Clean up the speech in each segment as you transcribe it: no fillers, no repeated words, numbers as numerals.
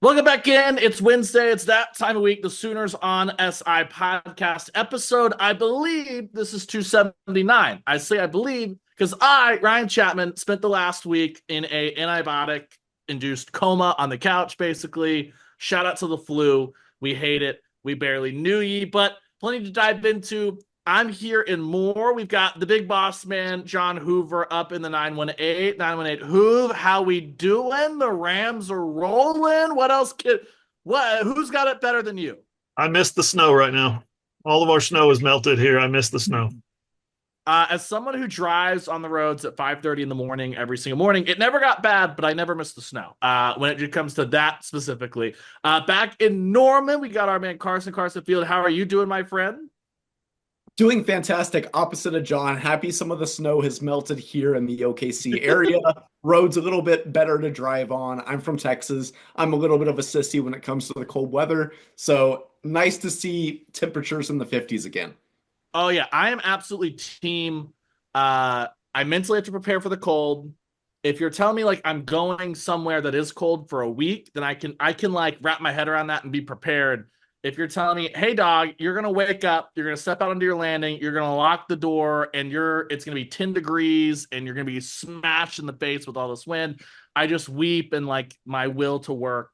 Welcome back in. It's Wednesday. It's that time of week. The Sooners on SI podcast episode. I believe this is 279. I say I believe because Ryan Chapman, spent the last week in a antibiotic-induced coma on the couch, basically. Shout out to the flu. We hate it. We barely knew ye, but plenty to dive into. I'm here and more. We've got the big boss man, John Hoover, up in the 918. 918 Hoov, how we doing? The Rams are rolling. What else who's got it better than you? I miss the snow right now. All of our snow is melted here. I miss the snow. As someone who drives on the roads at 5:30 in the morning every single morning, it never got bad, but I never miss the snow. When it comes to that specifically. Back in Norman, we got our man Carson Field. How are you doing, my friend? Doing fantastic. Opposite of John. Happy some of the snow has melted here in the OKC area. Roads a little bit better to drive on. I'm from Texas. I'm a little bit of a sissy when it comes to the cold weather. So nice to see temperatures in the 50s again. Oh yeah, I am absolutely team. I mentally have to prepare for the cold. If you're telling me like I'm going somewhere that is cold for a week, then I can like wrap my head around that and be prepared. If you're telling me, hey dog, you're gonna wake up, you're gonna step out onto your landing, you're gonna lock the door, and it's gonna be 10 degrees, and you're gonna be smashed in the face with all this wind, I just weep and like my will to work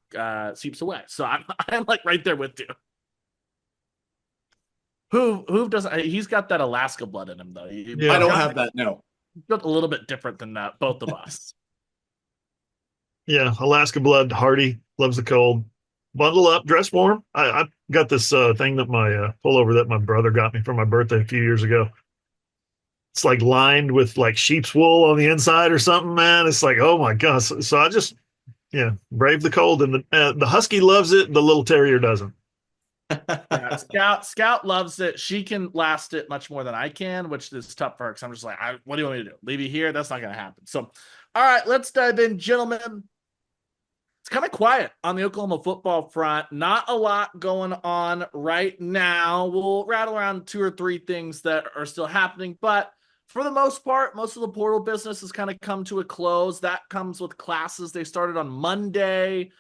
seeps away. So I'm like right there with you. Who doesn't? He's got that Alaska blood in him though. Yeah, I don't have that. No, built a little bit different than that. Both of us. Yeah, Alaska blood, hardy, loves the cold. Bundle up, dress warm. I got this thing that my pullover that my brother got me for my birthday a few years ago. It's like lined with like sheep's wool on the inside or something, man. It's like, oh my gosh. So I just, brave the cold. And the husky loves it. The little terrier doesn't. Yeah, Scout loves it. She can last it much more than I can, which is tough for her because I'm just like, what do you want me to do? Leave you here? That's not going to happen. So, all right, let's dive in, gentlemen. It's kind of quiet on the Oklahoma football front. Not a lot going on right now. We'll rattle around two or three things that are still happening, but for the most part, most of the portal business has kind of come to a close. That comes with classes. They started on Monday.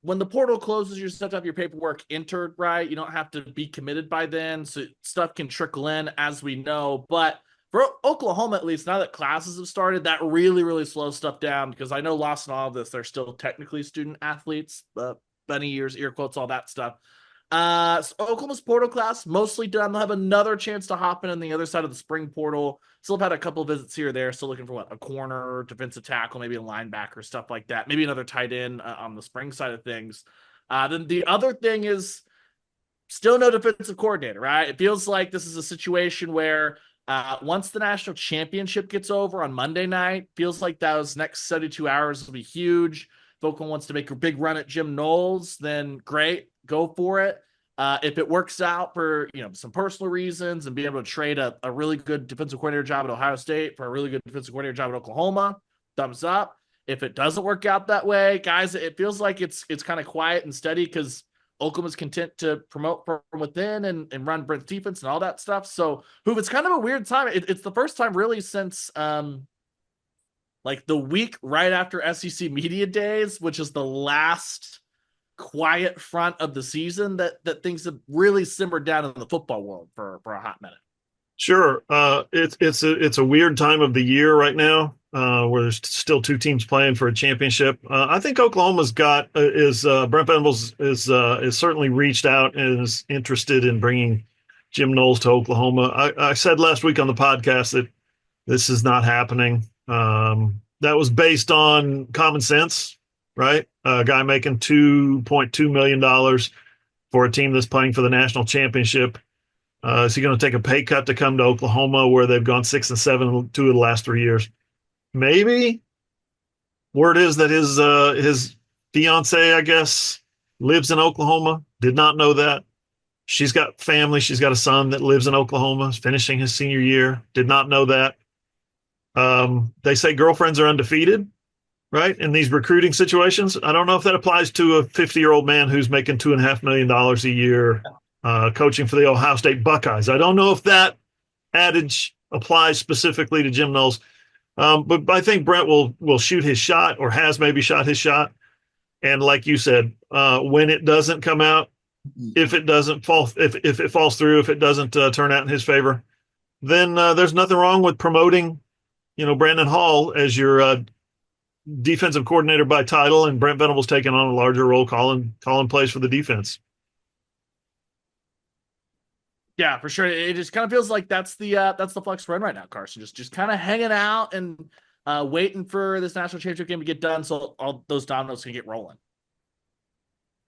When the portal closes, you just have to have your paperwork entered, right? You don't have to be committed by then, so stuff can trickle in, as we know. But for Oklahoma, at least, now that classes have started, that really, really slows stuff down because I know lost in all of this, they're still technically student athletes, bunny ears, ear quotes, all that stuff. So Oklahoma's portal class mostly done. They'll have another chance to hop in on the other side of the spring portal. Still have had a couple of visits here or there. Still looking for a corner, defensive tackle, maybe a linebacker, stuff like that. Maybe another tight end on the spring side of things. Then the other thing is still no defensive coordinator, right? It feels like this is a situation where once the national championship gets over on Monday night, feels like those next 72 hours will be huge. If Oklahoma wants to make a big run at Jim Knowles, then great, go for it. If it works out for some personal reasons and being able to trade a really good defensive coordinator job at Ohio State for a really good defensive coordinator job at Oklahoma, thumbs up. If it doesn't work out that way, guys, it feels like it's kind of quiet and steady because Oklahoma's content to promote from within and run Brent's defense and all that stuff. So, it's kind of a weird time. It's the first time really since like the week right after SEC Media Days, which is the last quiet front of the season, that things have really simmered down in the football world for a hot minute. Sure. It's a weird time of the year right now where there's still two teams playing for a championship. I think Oklahoma's got Brent Venables is certainly reached out and is interested in bringing Jim Knowles to Oklahoma. I said last week on the podcast that this is not happening. That was based on common sense, right? A guy making $2.2 million for a team that's playing for the national championship. Is he going to take a pay cut to come to Oklahoma where they've gone 6-7 2 of the last 3 years? Maybe. Word is that his fiance, I guess, lives in Oklahoma. Did not know that. She's got family. She's got a son that lives in Oklahoma, finishing his senior year. Did not know that. They say girlfriends are undefeated, right? In these recruiting situations. I don't know if that applies to a 50-year-old man who's making $2.5 million a year coaching for the Ohio State Buckeyes. I don't know if that adage applies specifically to Jim Knowles. But I think Brent will shoot his shot, or has maybe shot his shot. And like you said, when it doesn't come out, if it doesn't fall, if it falls through, if it doesn't turn out in his favor, then there's nothing wrong with promoting, Brandon Hall as your defensive coordinator by title, and Brent Venables taking on a larger role, calling plays for the defense. Yeah, for sure. It just kind of feels like that's the flex run right now, Carson. Just kind of hanging out and waiting for this national championship game to get done, so all those dominoes can get rolling.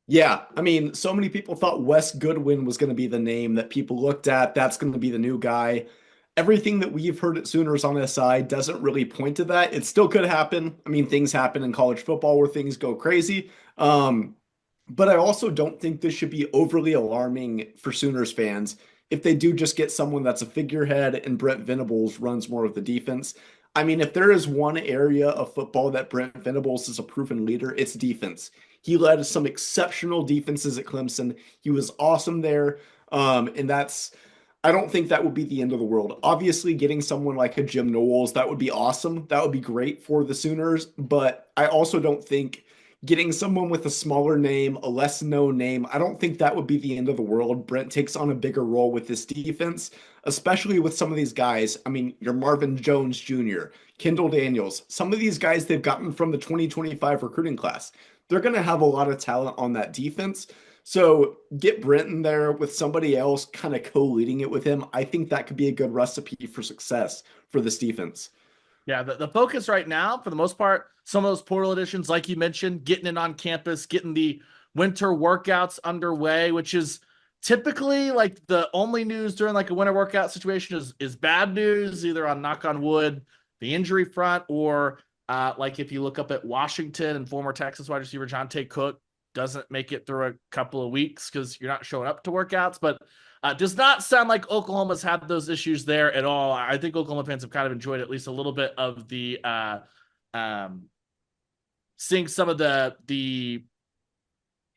Yeah, I mean, so many people thought Wes Goodwin was going to be the name that people looked at. That's going to be the new guy. Everything that we've heard at Sooners on SI doesn't really point to that. It still could happen. I mean, things happen in college football where things go crazy. But I also don't think this should be overly alarming for Sooners fans if they do just get someone that's a figurehead and Brent Venables runs more of the defense. I mean, if there is one area of football that Brent Venables is a proven leader, it's defense. He led some exceptional defenses at Clemson. He was awesome there. And I don't think that would be the end of the world. Obviously, getting someone like a Jim Knowles, that would be awesome. That would be great for the Sooners. But I also don't think getting someone with a smaller name, a less known name, I don't think that would be the end of the world. Brent takes on a bigger role with this defense, especially with some of these guys. I mean, your Marvin Jones Jr., Kendall Daniels, some of these guys they've gotten from the 2025 recruiting class. They're going to have a lot of talent on that defense. So get Brent in there with somebody else kind of co-leading it with him. I think that could be a good recipe for success for this defense. Yeah, the focus right now, for the most part, some of those portal additions, like you mentioned, getting it on campus, getting the winter workouts underway, which is typically like the only news during like a winter workout situation is bad news, either on knock on wood, the injury front, or like if you look up at Washington and former Texas wide receiver Jonte Cook doesn't make it through a couple of weeks because you're not showing up to workouts, but does not sound like Oklahoma's had those issues there at all. I think Oklahoma fans have kind of enjoyed at least a little bit of the seeing some of the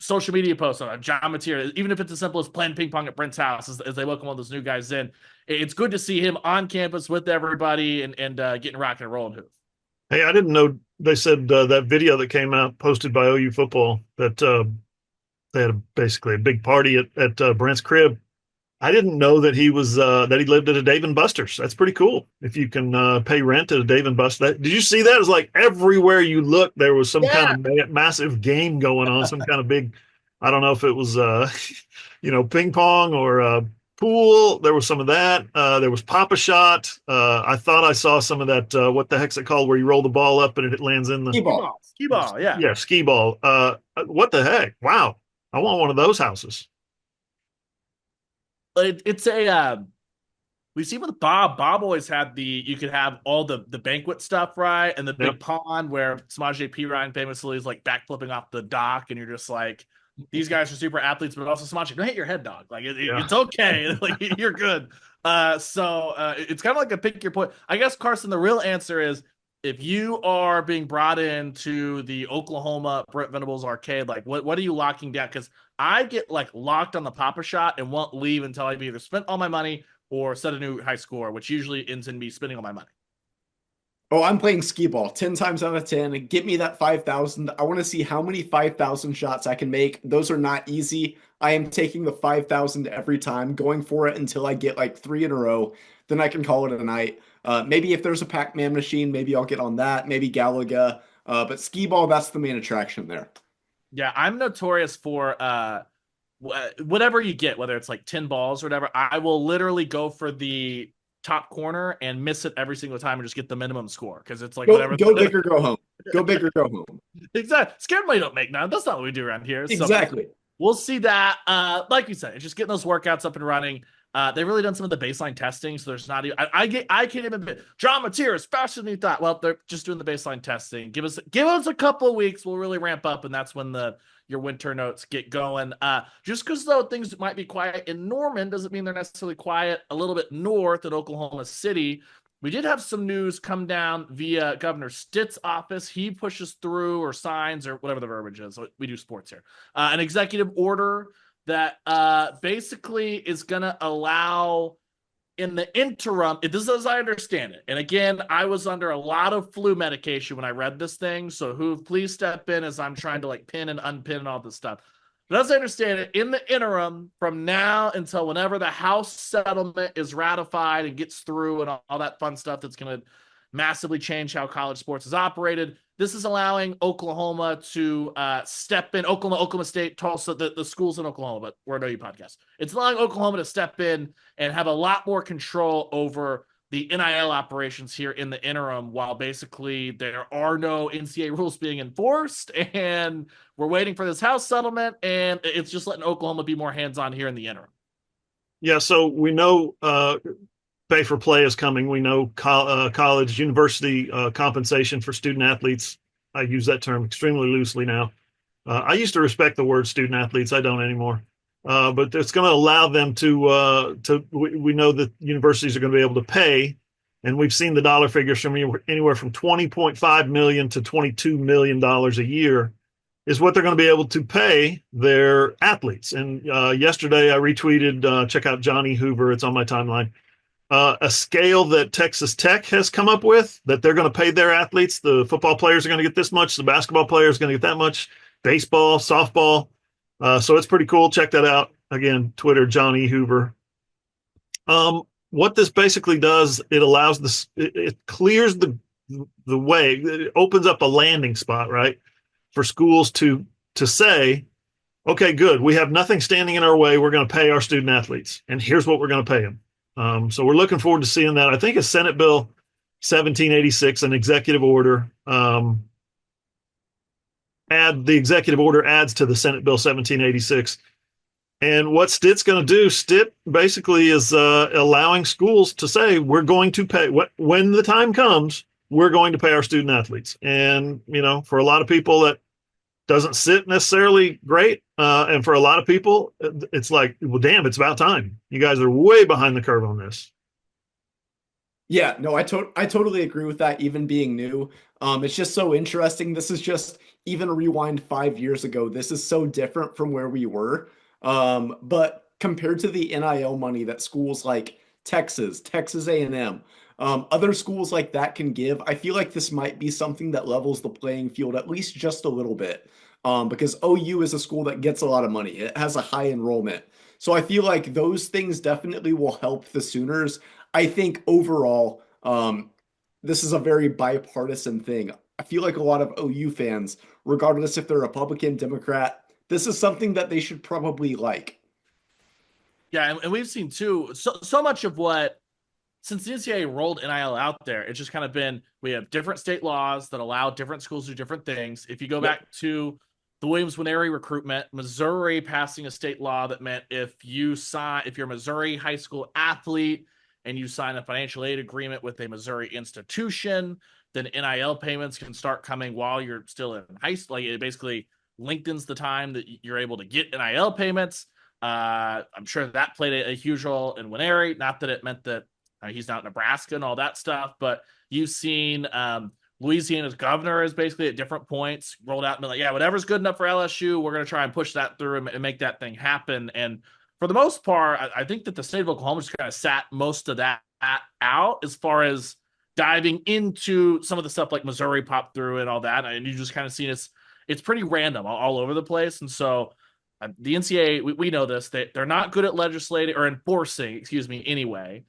social media posts on John Mateer, even if it's as simple as playing ping pong at Brent's house as they welcome all those new guys in. It's good to see him on campus with everybody and getting rocking and rolling. Hey, I didn't know they said that video that came out posted by OU football that they had basically a big party at Brent's crib. I didn't know that he lived at a Dave and Buster's. That's pretty cool. If you can pay rent at a Dave and Buster's. Did you see that? It was like everywhere you looked, there was some kind of massive game going on, some kind of big, I don't know if it was, ping pong or pool. There was some of that. There was Pop-A-Shot. I thought I saw some of that. What the heck's it called? Where you roll the ball up and it lands in the skee ball. Yeah. Yeah. Skee ball. What the heck? Wow. I want one of those houses. It's a we see with Bob always had you could have all the banquet stuff, right, and the big pond where Samaje Perine famously is like backflipping off the dock, and you're just like, these guys are super athletes, but also Samaje, don't hit your head, dog. Like it's okay. Like you're good. So it's kind of like a pick your point. I guess, Carson, the real answer is if you are being brought into the Oklahoma Brent Venables arcade, like what are you locking down? Because I get like locked on the Pop-A-Shot and won't leave until I've either spent all my money or set a new high score, which usually ends in me spending all my money. Oh, I'm playing skee ball 10 times out of 10. Get me that 5,000. I want to see how many 5,000 shots I can make. Those are not easy. I am taking the 5,000 every time, going for it until I get like 3 in a row. Then I can call it a night. Maybe if there's a Pac-Man machine, maybe I'll get on that. Maybe Galaga. But skee ball, that's the main attraction there. Yeah, I'm notorious for whatever you get, whether it's like 10 balls or whatever. I will literally go for the top corner and miss it every single time and just get the minimum score because it's like whatever. Go big or go home. Go big or go home. Exactly. Scared money don't make none. That's not what we do around here. Exactly. So we'll see that. Like you said, it's just getting those workouts up and running. They've really done some of the baseline testing, so there's not even I can't even admit John Mateer is faster than you thought. Well, they're just doing the baseline testing. Give us a couple of weeks, we'll really ramp up, and that's when your winter notes get going. Just because though things might be quiet in Norman doesn't mean they're necessarily quiet a little bit north at Oklahoma City. We did have some news come down via Governor Stitt's office. He pushes through or signs or whatever the verbiage is. We do sports here. An executive order that basically is going to allow in the interim, this is as I understand it. And again, I was under a lot of flu medication when I read this thing. So Hoover, please step in as I'm trying to like pin and unpin all this stuff. But as I understand it, in the interim, from now until whenever the House settlement is ratified and gets through and all that fun stuff that's going to massively change how college sports is operated, this is allowing Oklahoma to step in. Oklahoma State, Tulsa, the schools in Oklahoma, but we're an OU podcast. It's allowing Oklahoma to step in and have a lot more control over the NIL operations here in the interim, while basically there are no NCAA rules being enforced, and we're waiting for this House settlement, and it's just letting Oklahoma be more hands-on here in the interim. Yeah, so we know pay for play is coming. We know college, university compensation for student athletes. I use that term extremely loosely now. I used to respect the word student athletes. I don't anymore. But it's going to allow them we know that universities are going to be able to pay, and we've seen the dollar figures from anywhere from $20.5 million to $22 million a year is what they're going to be able to pay their athletes. And yesterday I retweeted, check out Johnny Hoover, it's on my timeline, a scale that Texas Tech has come up with that they're going to pay their athletes. The football players are going to get this much, the basketball players are going to get that much, baseball, softball. So it's pretty cool. Check that out. Again, Twitter, Johnny Hoover. What this basically does, it allows this, it clears the way, it opens up a landing spot, right, for schools to say, okay, good, we have nothing standing in our way. We're going to pay our student athletes, and here's what we're going to pay them. So we're looking forward to seeing that. I think it's Senate Bill 1786, an executive order. The executive order adds to the Senate Bill 1786. And what Stitt's going to do, Stitt basically is allowing schools to say, we're going to pay, when the time comes, we're going to pay our student athletes. And, you know, for a lot of people that doesn't sit necessarily great. And for a lot of people, it's like, well, damn, it's about time. You guys are way behind the curve on this. Yeah, no, I totally agree with that, even being new. It's just so interesting. This is just, even rewind 5 years ago, this is so different from where we were. But compared to the NIL money that schools like Texas A&M, other schools like that can give, I feel like this might be something that levels the playing field at least just a little bit. Because OU is a school that gets a lot of money. It has a high enrollment. So I feel like those things definitely will help the Sooners. I think overall, this is a very bipartisan thing. I feel like a lot of OU fans, regardless if they're Republican, Democrat, this is something that they should probably like. Yeah, and we've seen too, so much of what, since the NCAA rolled NIL out there, it's just kind of been, we have different state laws that allow different schools to do different things. If you go back to the Williams-Winery recruitment, Missouri passing a state law that meant if you're a Missouri high school athlete and you sign a financial aid agreement with a Missouri institution, then NIL payments can start coming while you're still in high school. Like, it basically lengthens the time that you're able to get NIL payments. I'm sure that played a huge role in Winery. Not that it meant that he's not in Nebraska and all that stuff, but you've seen Louisiana's governor is basically at different points rolled out and been like, yeah, whatever's good enough for LSU, we're going to try and push that through and make that thing happen. And for the most part, I think that the state of Oklahoma just kind of sat most of that out as far as diving into some of the stuff like Missouri popped through and all that. And you just kind of seen it's pretty random all over the place. And so the NCAA, we know this, they're not good at legislating or enforcing, anyway.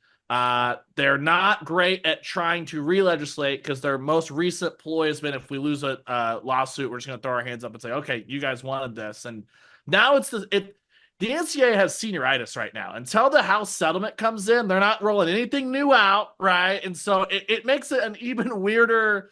They're not great at trying to re-legislate because their most recent ploy has been, if we lose a lawsuit, we're just going to throw our hands up and say, okay, you guys wanted this. And now the NCAA has senioritis right now. Until the House settlement comes in, they're not rolling anything new out, right? And so it makes it an even weirder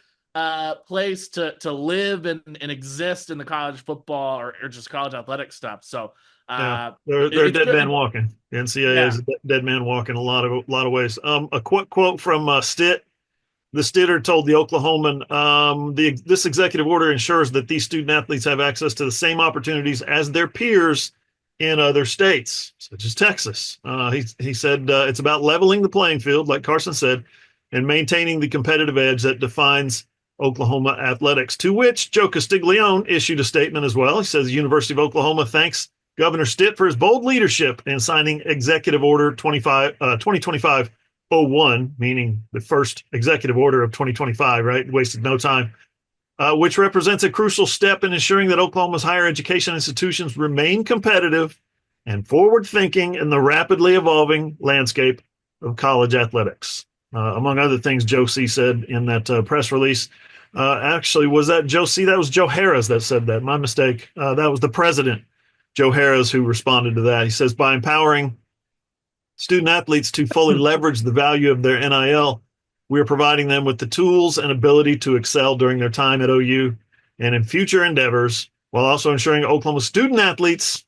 place to live and exist in the college football or just college athletic stuff. So they're dead man walking. The NCAA is a dead man walking a lot of ways. A quote from Stitt. The Stitter told the Oklahoman, this executive order ensures that these student athletes have access to the same opportunities as their peers in other states, such as Texas. He said it's about leveling the playing field, like Carson said, and maintaining the competitive edge that defines Oklahoma athletics, to which Joe Castiglione issued a statement as well. He says the University of Oklahoma thanks Governor Stitt for his bold leadership in signing Executive Order 2025-01, meaning the first executive order of 2025, right? Wasted no time, which represents a crucial step in ensuring that Oklahoma's higher education institutions remain competitive and forward-thinking in the rapidly evolving landscape of college athletics. Among other things, Joe C. said in that press release. Actually, was that Joe C.? That was Joe Harris that said that. My mistake. That was the president, Joe Harris, who responded to that. He says, by empowering student athletes to fully leverage the value of their NIL, we are providing them with the tools and ability to excel during their time at OU and in future endeavors, while also ensuring Oklahoma student athletes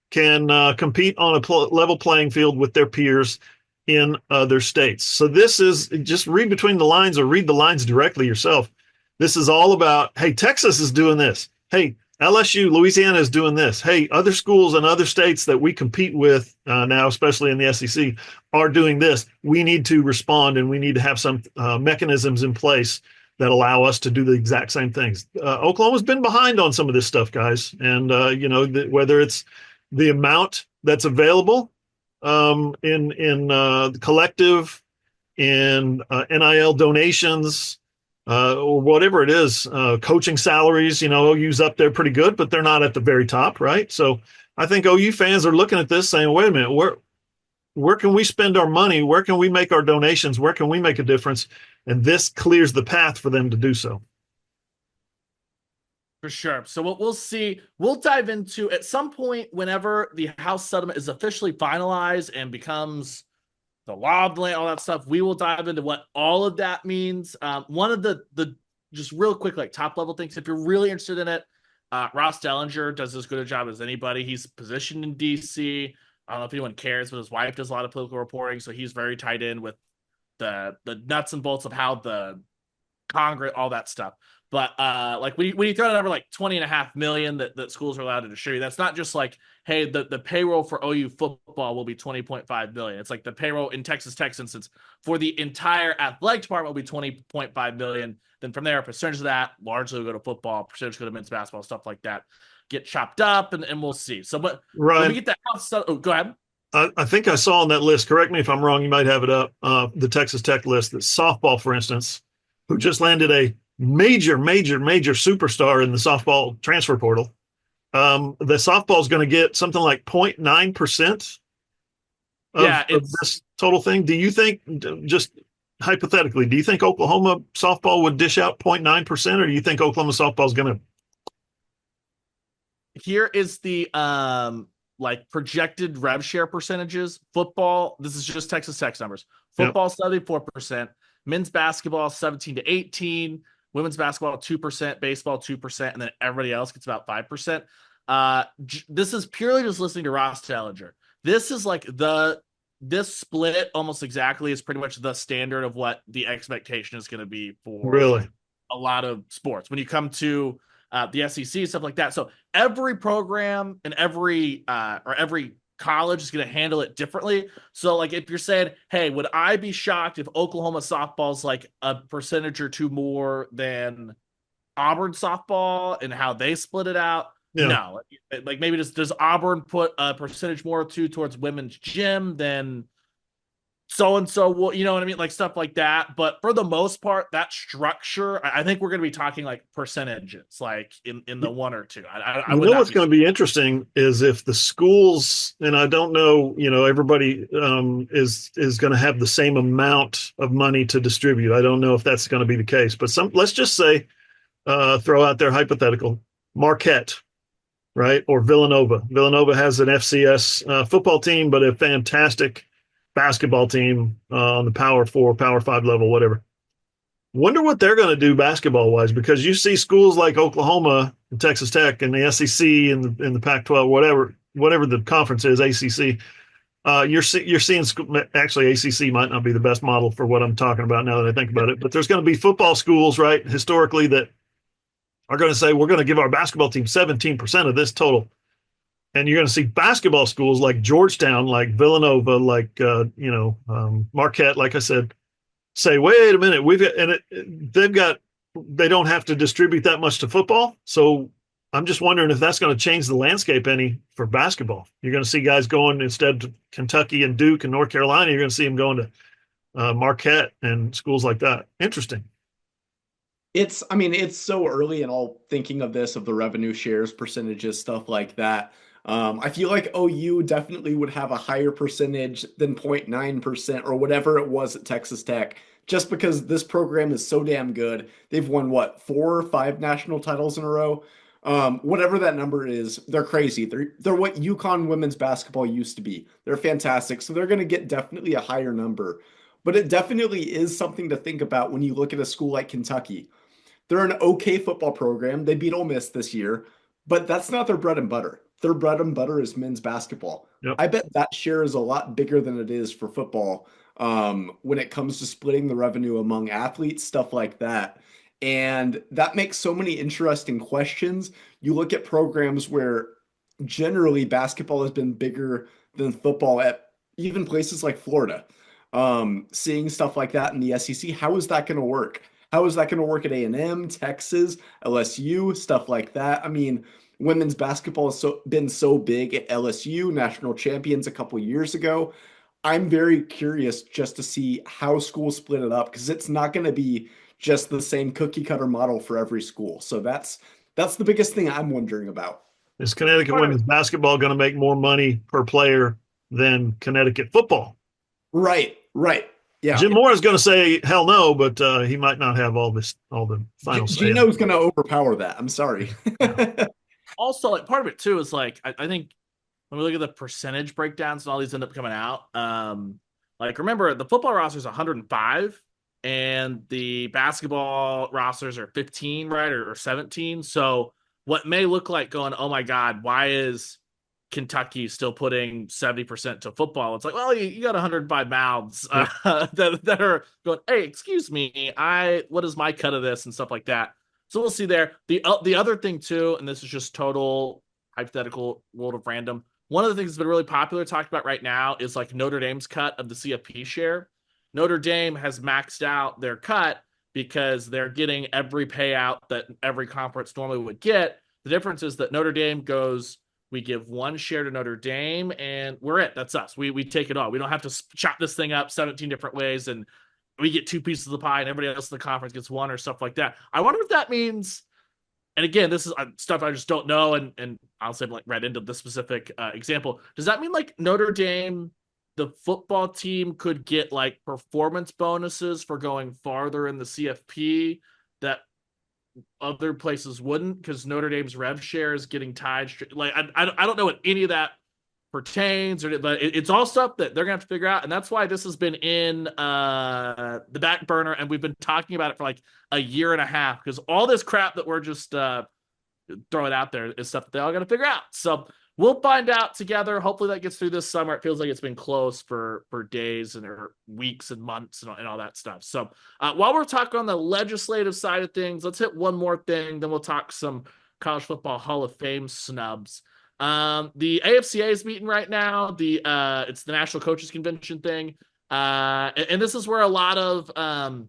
can compete on a level playing field with their peers in other states. So this is, just read between the lines or read the lines directly yourself. This is all about, hey, Texas is doing this. Hey, LSU, Louisiana is doing this. Hey, other schools and other states that we compete with now, especially in the SEC, are doing this. We need to respond, and we need to have some mechanisms in place that allow us to do the exact same things. Oklahoma's been behind on some of this stuff, guys. And, whether it's the amount that's available in the collective, in NIL donations, or whatever it is, coaching salaries, OU's up there pretty good, but they're not at the very top, right? So I think OU fans are looking at this saying, wait a minute, where can we spend our money? Where can we make our donations? Where can we make a difference? And this clears the path for them to do so. For sure. So what we'll see, we'll dive into at some point whenever the House settlement is officially finalized and becomes the law of the land, all that stuff. We will dive into what all of that means. One of the just real quick, like top level things, if you're really interested in it, Ross Dellinger does as good a job as anybody. He's positioned in DC. I don't know if anyone cares, but his wife does a lot of political reporting, so he's very tied in with the nuts and bolts of how the Congress, all that stuff. But like when you throw out a number like 20.5 million that schools are allowed to distribute, that's not just like, hey, the payroll for OU football will be 20.5 million. It's like the payroll in Texas Tech instance for the entire athletic department will be 20.5 million. Then from there, a percentage of that largely will go to football, percentage go to men's basketball, stuff like that get chopped up, and we'll see. So, but Ryan, when we get that house, go ahead. I think I saw on that list, correct me if I'm wrong, you might have it up, the Texas Tech list, that softball, for instance, who just landed a major superstar in the softball transfer portal. The softball is going to get something like 0.9% of this total thing. Do you think, just hypothetically, do you think Oklahoma softball would dish out 0.9%, or do you think Oklahoma softball is going to? Here is the like projected rev share percentages. Football, this is just Texas Tech numbers. Football, 74%. Men's basketball, 17 to 18. Women's basketball, 2%. Baseball, 2%. And then everybody else gets about 5%. This is purely just listening to Ross Dellinger. This is like this split almost exactly is pretty much the standard of what the expectation is going to be for really a lot of sports. When you come to the SEC, stuff like that. So every program and every college is going to handle it differently. So like if you're saying, hey, would I be shocked if Oklahoma softball's like a percentage or two more than Auburn softball and how they split it out? Yeah. No, like maybe does Auburn put a percentage more or two towards women's gym than so-and-so will, you know what I mean? Like stuff like that. But for the most part, that structure, I think we're going to be talking like percentages, like in the one or two. I know what's going to be interesting is if the schools, and I don't know, everybody is going to have the same amount of money to distribute. I don't know if that's going to be the case, but let's just say, throw out their hypothetical, Marquette, right? Or Villanova. Villanova has an FCS football team, but a fantastic basketball team on the Power 4, Power 5 level, whatever. Wonder what they're going to do basketball wise, because you see schools like Oklahoma and Texas Tech and the SEC and the Pac-12, whatever the conference is, ACC. You're seeing actually ACC might not be the best model for what I'm talking about now that I think about it, but there's going to be football schools, right, historically, that are going to say we're going to give our basketball team 17% of this total. And you're going to see basketball schools like Georgetown, like Villanova, like Marquette, like I said, say, wait a minute, they don't have to distribute that much to football, so I'm just wondering if that's going to change the landscape any for basketball. You're going to see guys going instead to Kentucky and Duke and North Carolina. You're going to see them going to Marquette and schools like that. Interesting. I mean, it's so early and all thinking of this, of the revenue shares, percentages, stuff like that. I feel like OU definitely would have a higher percentage than 0.9% or whatever it was at Texas Tech, just because this program is so damn good. They've won what, 4 or 5 national titles in a row? Whatever that number is, they're crazy. They're what UConn women's basketball used to be. They're fantastic. So they're going to get definitely a higher number. But it definitely is something to think about when you look at a school like Kentucky. They're an okay football program. They beat Ole Miss this year, but that's not their bread and butter. Their bread and butter is men's basketball. Yep. I bet that share is a lot bigger than it is for football when it comes to splitting the revenue among athletes, stuff like that. And that makes so many interesting questions. You look at programs where generally basketball has been bigger than football at even places like Florida. Seeing stuff like that in the SEC, how is that going to work? How is that going to work at A&M, Texas, LSU, stuff like that? I mean, women's basketball has been so big at LSU, national champions a couple years ago. I'm very curious just to see how schools split it up because it's not going to be just the same cookie cutter model for every school. So that's the biggest thing I'm wondering about. Is Connecticut Part of women's it, basketball going to make more money per player than Connecticut football? Right, right. Yeah. Jim Moore is going to say hell no, but he might not have all the final say. Gino's going to overpower that. I'm sorry. Yeah. also, like part of it too is like I think when we look at the percentage breakdowns and all these end up coming out, like remember the football roster is 105 and the basketball rosters are 15, right, or 17. So what may look like going, oh my God, why is Kentucky still putting 70% to football? It's like, well, you got 105 mouths that are going, hey, excuse me, what is my cut of this and stuff like that. So we'll see there. The other thing too, and this is just total hypothetical world of random. One of the things that's been really popular talked about right now is like Notre Dame's cut of the CFP share. Notre Dame has maxed out their cut because they're getting every payout that every conference normally would get. The difference is that Notre Dame goes, we give one share to Notre Dame and we're it. That's us. We take it all. We don't have to chop this thing up 17 different ways and we get 2 pieces of the pie and everybody else in the conference gets one or stuff like that. I wonder if that means, and again, this is stuff I just don't know, and I'll say like read into the specific example. Does that mean like Notre Dame, the football team, could get like performance bonuses for going farther in the CFP that other places wouldn't because Notre Dame's rev share is getting tied? Like I don't know what any of that pertains, but it's all stuff that they're gonna have to figure out, and that's why this has been in the back burner, and we've been talking about it for like a year and a half because all this crap that we're just throwing out there is stuff that they all got to figure out. So we'll find out together. Hopefully that gets through this summer. It feels like it's been close for days and or weeks and months and all that stuff. So while we're talking on the legislative side of things, let's hit one more thing. Then we'll talk some college football Hall of Fame snubs. The AFCA is meeting right now. It's the National Coaches Convention thing. And this is where a lot of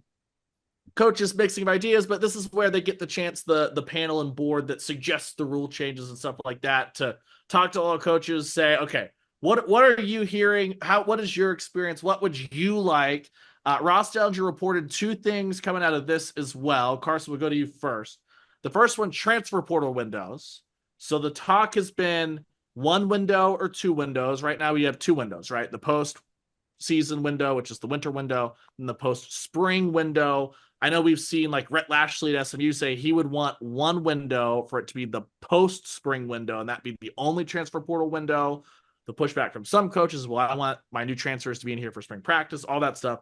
coaches mixing of ideas, but this is where they get the chance, the panel and board that suggests the rule changes and stuff like that, to talk to all the coaches, say, okay, what are you hearing? What is your experience? What would you like? Ross Dellinger reported 2 things coming out of this as well. Carson, we'll go to you first. The first one, transfer portal windows. So the talk has been 1 window or 2 windows. Right now we have 2 windows, right? The post-season window, which is the winter window, and the post-spring window. I know we've seen like Rhett Lashley at SMU say he would want 1 window for it to be the post-spring window, and that'd be the only transfer portal window. The pushback from some coaches, well, I want my new transfers to be in here for spring practice, all that stuff.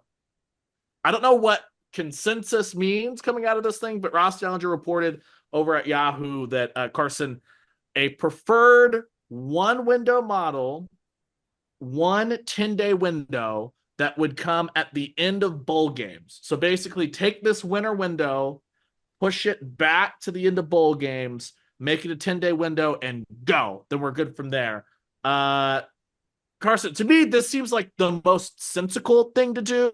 I don't know what consensus means coming out of this thing, but Ross Dellinger reported over at Yahoo that Carson, a preferred 1 window model, 1 10-day window that would come at the end of bowl games. So basically take this winter window, push it back to the end of bowl games, make it a 10-day window and go. Then we're good from there. Carson, to me, this seems like the most sensical thing to do.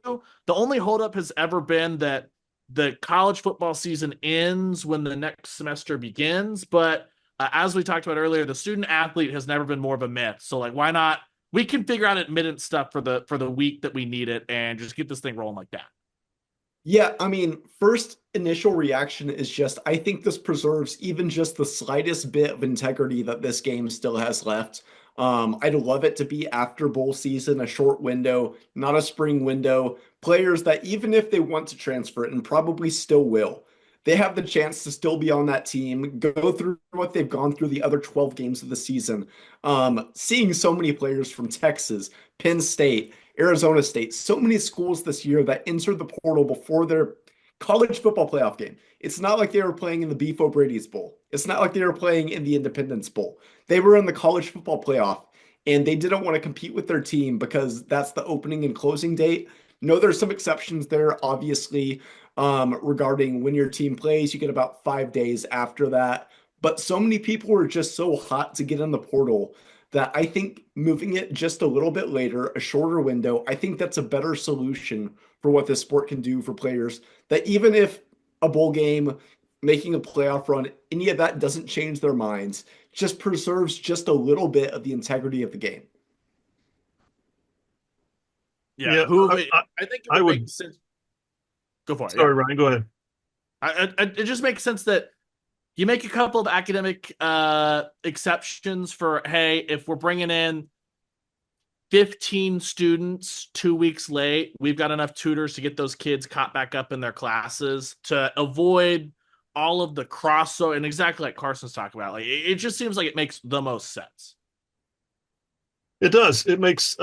The only holdup has ever been that the college football season ends when the next semester begins, but as we talked about earlier, the student athlete has never been more of a myth. So like, why not? We can figure out admittance stuff for the week that we need it, and just keep this thing rolling like that. Yeah, I mean, first initial reaction is just I think this preserves even just the slightest bit of integrity that this game still has left. I'd love it to be after bowl season, a short window, not a spring window. Players that even if they want to transfer it, and probably still will, they have the chance to still be on that team, go through what they've gone through the other 12 games of the season. Seeing so many players from Texas, Penn State, Arizona State, so many schools this year that entered the portal before their college football playoff game. It's not like they were playing in the Beef O'Brady's Bowl. It's not like they were playing in the Independence Bowl. They were in the college football playoff, and they didn't want to compete with their team because that's the opening and closing date. No, there's some exceptions there, obviously, regarding when your team plays. You get about 5 days after that. But so many people were just so hot to get in the portal that I think moving it just a little bit later, a shorter window, I think that's a better solution for what this sport can do for players. That even if a bowl game, making a playoff run, any of that doesn't change their minds, just preserves just a little bit of the integrity of the game. Yeah, Yeah, I think it I would would. make sense. Go for it. Sorry, Yeah, Ryan, go ahead. it just makes sense that you make a couple of academic exceptions for, hey, if we're bringing in 15 students 2 weeks late, we've got enough tutors to get those kids caught back up in their classes to avoid all of the crossover. And exactly like Carson's talking about, like it just seems like it makes the most sense. It does. It makes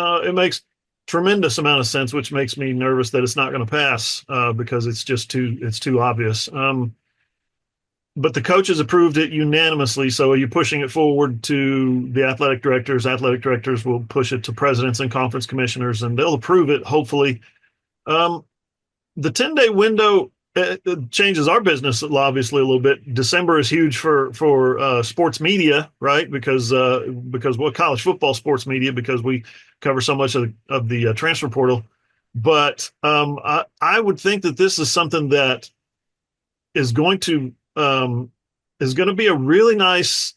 tremendous amount of sense, which makes me nervous that it's not going to pass because it's too obvious. But the coaches approved it unanimously. So are you pushing it forward to the athletic directors? Athletic directors will push it to presidents and conference commissioners, and they'll approve it, hopefully. Um, the 10-day window changes our business obviously a little bit. December is huge for sports media, right? Because what college football sports media, because we cover so much of the transfer portal. But I would think that this is something that is going to be a really nice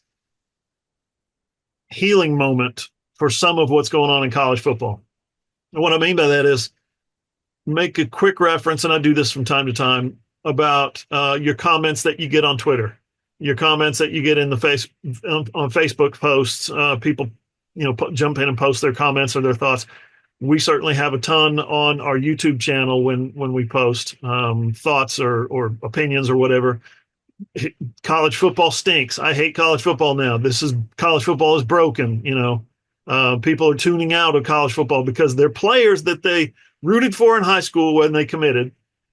healing moment for some of what's going on in college football. And what I mean by that is make a quick reference, and I do this from time to time, about your comments that you get on Twitter, your comments that you get in the on Facebook posts. People, jump in and post their comments or their thoughts. We certainly have a ton on our YouTube channel when we post thoughts or opinions or whatever. College football stinks. I hate college football now. College football is broken. People are tuning out of college football because they're players that they rooted for in high school when they committed,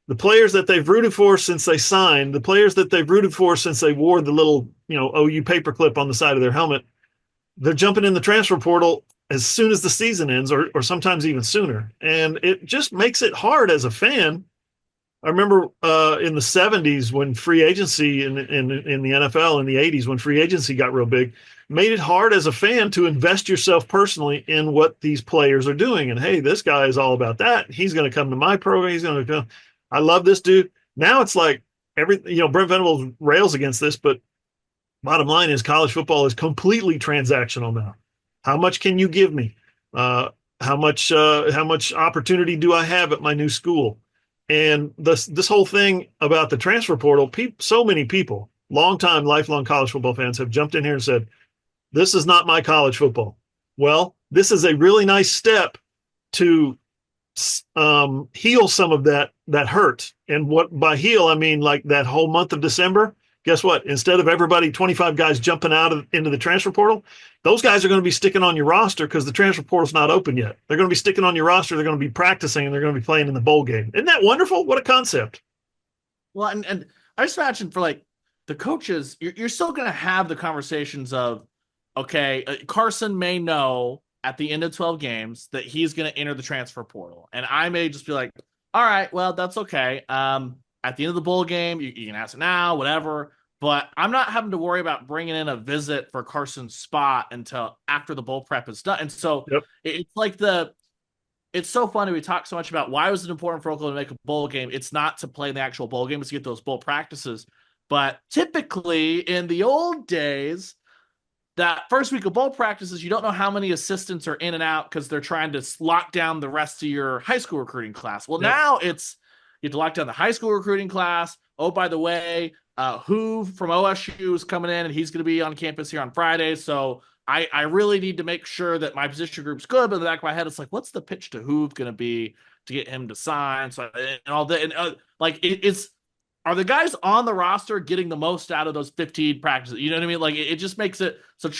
the players that they've rooted for since they signed, the players that they've rooted for since they wore the little, OU paperclip on the side of their helmet. They're jumping in the transfer portal as soon as the season ends, or sometimes even sooner. And it just makes it hard as a fan. I remember in the 70s when free agency in the NFL, in the 80s when free agency got real big, made it hard as a fan to invest yourself personally in what these players are doing. And hey, this guy is all about that. He's going to come to my program. He's going to come. I love this dude. Now it's like Brent Venables rails against this, but bottom line is college football is completely transactional now. How much can you give me? How much opportunity do I have at my new school? And this whole thing about the transfer portal, so many people, longtime, lifelong college football fans, have jumped in here and said, this is not my college football. Well, this is a really nice step to heal some of that hurt. And what by heal, I mean like that whole month of December. Guess what? Instead of everybody, 25 guys jumping into the transfer portal, those guys are going to be sticking on your roster because the transfer portal's not open yet. They're going to be sticking on your roster. They're going to be practicing, and they're going to be playing in the bowl game. Isn't that wonderful? What a concept. Well, and I just imagine for like the coaches, you're still going to have the conversations of, okay, Carson may know at the end of 12 games that he's going to enter the transfer portal. And I may just be like, all right, well, that's okay. At the end of the bowl game, you can ask it now, whatever. But I'm not having to worry about bringing in a visit for Carson's spot until after the bowl prep is done. And so Yep. It's like it's so funny. We talk so much about why was it important for Oklahoma to make a bowl game. It's not to play in the actual bowl game, it's to get those bowl practices. But typically in the old days, that first week of bowl practices, you don't know how many assistants are in and out because they're trying to lock down the rest of your high school recruiting class. Well, Yep. now it's you have to lock down the high school recruiting class. Oh, by the way, Hoover from OSU is coming in and he's going to be on campus here on Friday. So I really need to make sure that my position group's good. But in the back of my head, it's like, what's the pitch to Hoover going to be to get him to sign? So and all that. And it's are the guys on the roster getting the most out of those 15 practices? You know what I mean? Like it just makes it so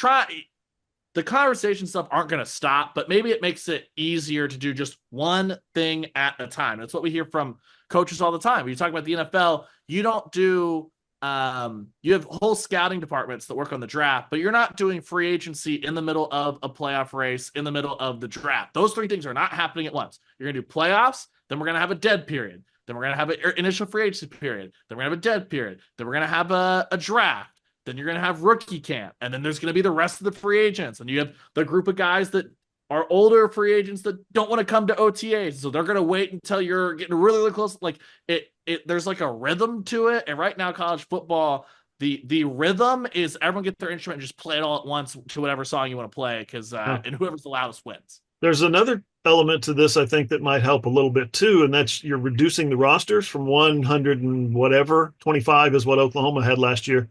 the conversation stuff aren't going to stop, but maybe it makes it easier to do just one thing at a time. That's what we hear from coaches all the time. When you talk about the NFL, you don't do you have whole scouting departments that work on the draft, but you're not doing free agency in the middle of a playoff race in the middle of the draft. Those three things are not happening at once. You're going to do playoffs, then we're going to have a dead period. Then we're going to have an initial free agency period. Then we're going to have a dead period. Then we're going to have a draft. Then you're going to have rookie camp. And then there's going to be the rest of the free agents. And you have the group of guys that are older free agents that don't want to come to OTAs. So they're going to wait until you're getting really, really close. Like there's like a rhythm to it. And right now, college football, the rhythm is everyone get their instrument and just play it all at once to whatever song you want to play. And whoever's the loudest wins. There's another element to this, I think, that might help a little bit too, and that's you're reducing the rosters from 100 and whatever, 25 is what Oklahoma had last year,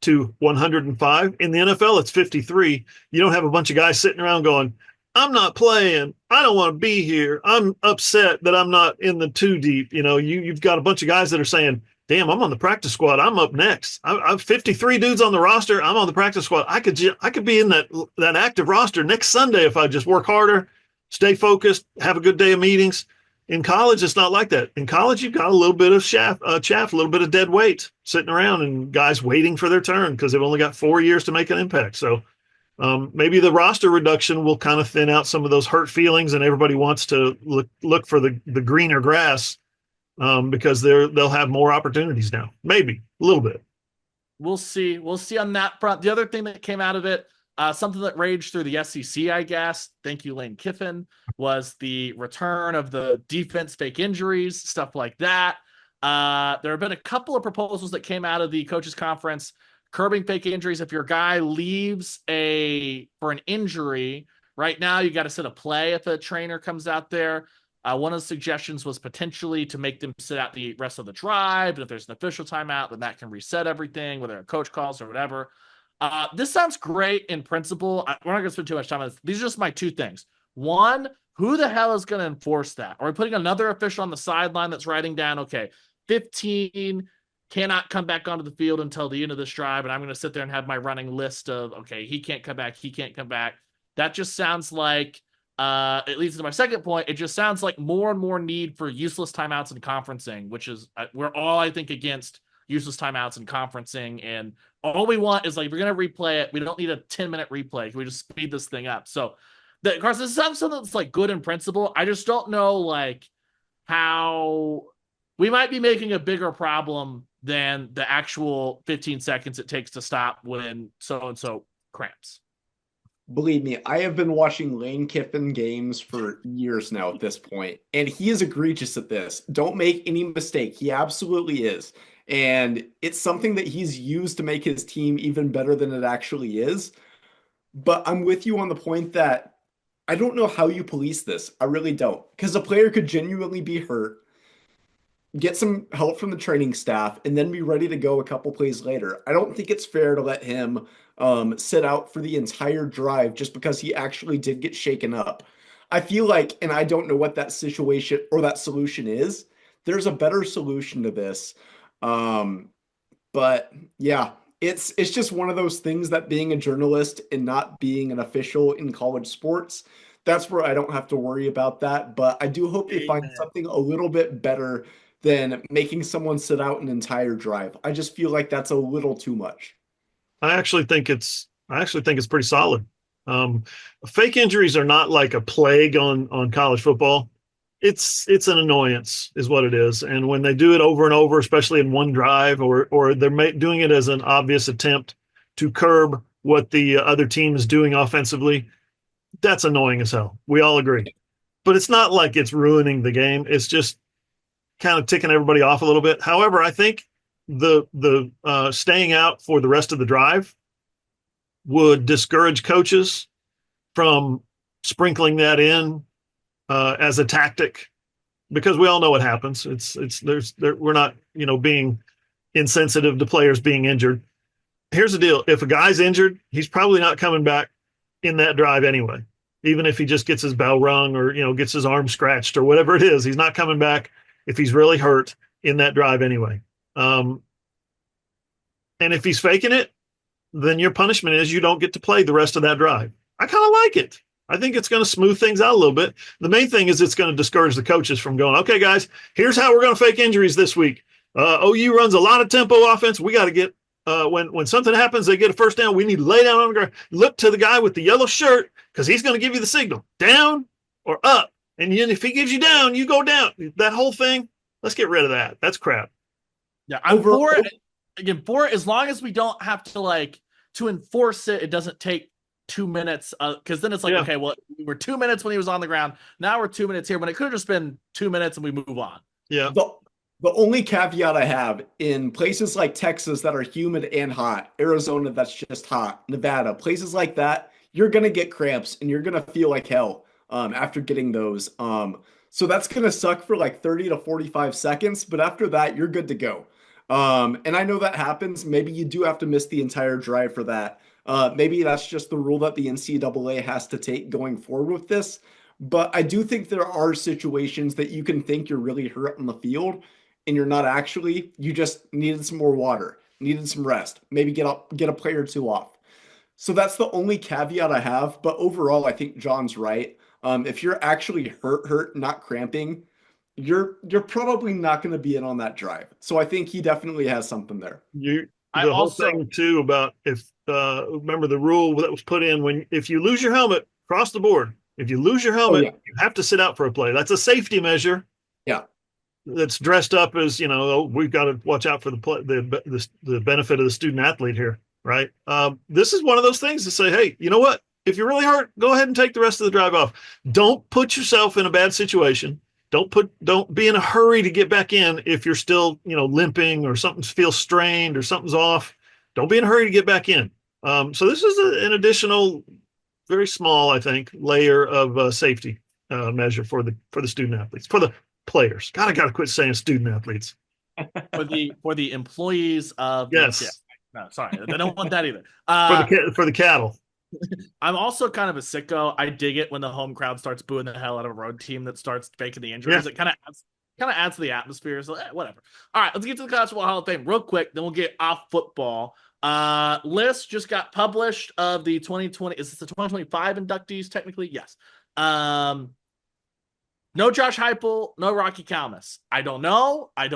to 105. In the NFL, it's 53. You don't have a bunch of guys sitting around going, I'm not playing. I don't want to be here. I'm upset that I'm not in the two deep. You've got a bunch of guys that are saying, damn, I'm on the practice squad. I'm up next. I'm 53 dudes on the roster. I'm on the practice squad. I could be in that active roster next Sunday if I just work harder, stay focused, have a good day of meetings. In college, it's not like that. In college, you've got a little bit of chaff, a little bit of dead weight sitting around and guys waiting for their turn because they've only got 4 years to make an impact. So maybe the roster reduction will kind of thin out some of those hurt feelings and everybody wants to look for the greener grass because they'll have more opportunities now. Maybe a little bit. We'll see. We'll see on that front. The other thing that came out of it, something that raged through the SEC, I guess, thank you, Lane Kiffin, was the return of the defense fake injuries, stuff like that. There have been a couple of proposals that came out of the coaches conference curbing fake injuries. If your guy leaves for an injury, right now you got to sit a play if a trainer comes out there. One of the suggestions was potentially to make them sit out the rest of the drive. And if there's an official timeout, then that can reset everything, whether a coach calls or whatever. This sounds great in principle. We're not going to spend too much time on this. These are just my two things. One, who the hell is going to enforce that? Are we putting another official on the sideline that's writing down, okay, 15 cannot come back onto the field until the end of this drive, and I'm going to sit there and have my running list of, okay, he can't come back, he can't come back. That just sounds like, it leads to my second point. It just sounds like more and more need for useless timeouts and conferencing, which is, we're all, I think, against useless timeouts and conferencing. And all we want is, like, if we're going to replay it, we don't need a 10-minute replay. Can we just speed this thing up? So, Carson, this is something that's, like, good in principle. I just don't know, like, how we might be making a bigger problem than the actual 15 seconds it takes to stop when so-and-so cramps. Believe me, I have been watching Lane Kiffin games for years now at this point, and he is egregious at this. Don't make any mistake. He absolutely is. And it's something that he's used to make his team even better than it actually is. But I'm with you on the point that I don't know how you police this. I really don't. Because a player could genuinely be hurt, get some help from the training staff, and then be ready to go a couple plays later. I don't think it's fair to let him sit out for the entire drive just because he actually did get shaken up. I feel like, and I don't know what that situation or that solution is, there's a better solution to this. But yeah, it's just one of those things that being a journalist and not being an official in college sports, that's where I don't have to worry about that. But I do hope they find something a little bit better than making someone sit out an entire drive. I just feel like that's a little too much. I actually think it's pretty solid. Fake injuries are not like a plague on college football. It's an annoyance is what it is. And when they do it over and over, especially in one drive, or they're doing it as an obvious attempt to curb what the other team is doing offensively, that's annoying as hell. We all agree. But it's not like it's ruining the game. It's just kind of ticking everybody off a little bit. However, I think the staying out for the rest of the drive would discourage coaches from sprinkling that in as a tactic, because we all know what happens. We're not, being insensitive to players being injured. Here's the deal. If a guy's injured, he's probably not coming back in that drive anyway. Even if he just gets his bell rung or, gets his arm scratched or whatever it is, he's not coming back if he's really hurt in that drive anyway. And if he's faking it, then your punishment is you don't get to play the rest of that drive. I kind of like it. I think it's going to smooth things out a little bit. The main thing is it's going to discourage the coaches from going, okay, guys, here's how we're going to fake injuries this week. OU runs a lot of tempo offense. We got to get, when something happens, they get a first down. We need to lay down on the ground, look to the guy with the yellow shirt, because he's going to give you the signal, down or up. And if he gives you down, you go down. That whole thing, let's get rid of that. That's crap. Yeah, I'm for it. Again, for it, as long as we don't have to enforce it, it doesn't take 2 minutes, because then it's like, okay, well, we were 2 minutes when he was on the ground. Now we're 2 minutes here, when it could have just been 2 minutes and we move on. Yeah. The only caveat I have in places like Texas that are humid and hot, Arizona that's just hot, Nevada, places like that, you're going to get cramps and you're going to feel like hell after getting those. So that's going to suck for like 30 to 45 seconds, but after that, you're good to go. And I know that happens. Maybe you do have to miss the entire drive for that. Maybe that's just the rule that the NCAA has to take going forward with this. But I do think there are situations that you can think you're really hurt on the field and you're not actually. You just needed some more water, needed some rest, maybe get a play or two off. So that's the only caveat I have. But overall, I think John's right. If you're actually hurt, not cramping, you're probably not going to be in on that drive. So I think he definitely has something there. The whole thing too about remember the rule that was put in if you lose your helmet across the board, if you lose your helmet, you have to sit out for a play. That's a safety measure. Yeah. That's dressed up as, we've got to watch out for the benefit of the student athlete here. Right. This is one of those things to say, hey, you know what? If you're really hurt, go ahead and take the rest of the drive off. Don't put yourself in a bad situation. Don't be in a hurry to get back in if you're still, limping or something feels strained or something's off. Don't be in a hurry to get back in. So this is an additional, very small, I think, layer of safety measure for the student athletes, for the players. God, I got to quit saying student athletes. For the employees of yes. No, sorry, they don't want that either. For the cattle. I'm also kind of a sicko. I dig it when the home crowd starts booing the hell out of a road team that starts faking the injuries. Yeah. It kind of adds to the atmosphere. So whatever. All right, let's get to the College Football Hall of Fame real quick. Then we'll get off football. List just got published of the 2020. Is this the 2025 inductees? Technically, yes. No Josh Heupel, no Rocky Calmus. I don't know. Are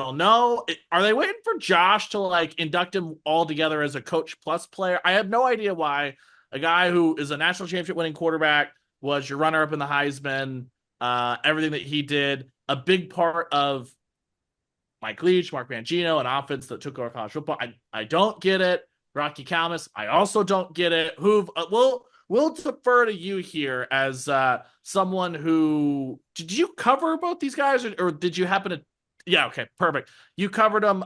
they waiting for Josh to induct him all together as a coach plus player? I have no idea why. A guy who is a national championship winning quarterback, was your runner up in the Heisman, everything that he did, a big part of Mike Leach, Mark Mangino, an offense that took over college football. I don't get it. Rocky Calmus, I also don't get it. Hoover, we'll defer to you here as someone who, did you cover both these guys or did you happen to? Yeah, okay, perfect. You covered them.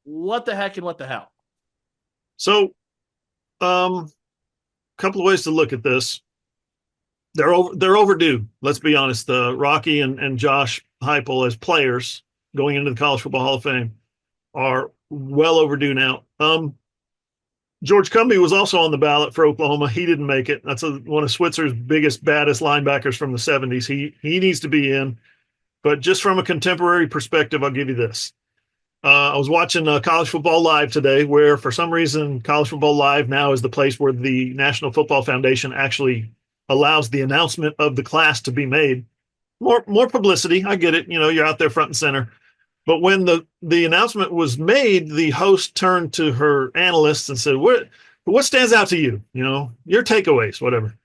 What the heck and what the hell? So, couple of ways to look at this. They're overdue. Let's be honest. Rocky and Josh Heupel as players going into the College Football Hall of Fame are well overdue now. George Cumbie was also on the ballot for Oklahoma. He didn't make it. That's one of Switzer's biggest, baddest linebackers from the 70s. He needs to be in. But just from a contemporary perspective, I'll give you this. I was watching College Football Live today, where for some reason College Football Live now is the place where the National Football Foundation actually allows the announcement of the class to be made. More publicity. I get it. You're out there front and center. But when the announcement was made, the host turned to her analysts and said, what stands out to you? Your takeaways, whatever.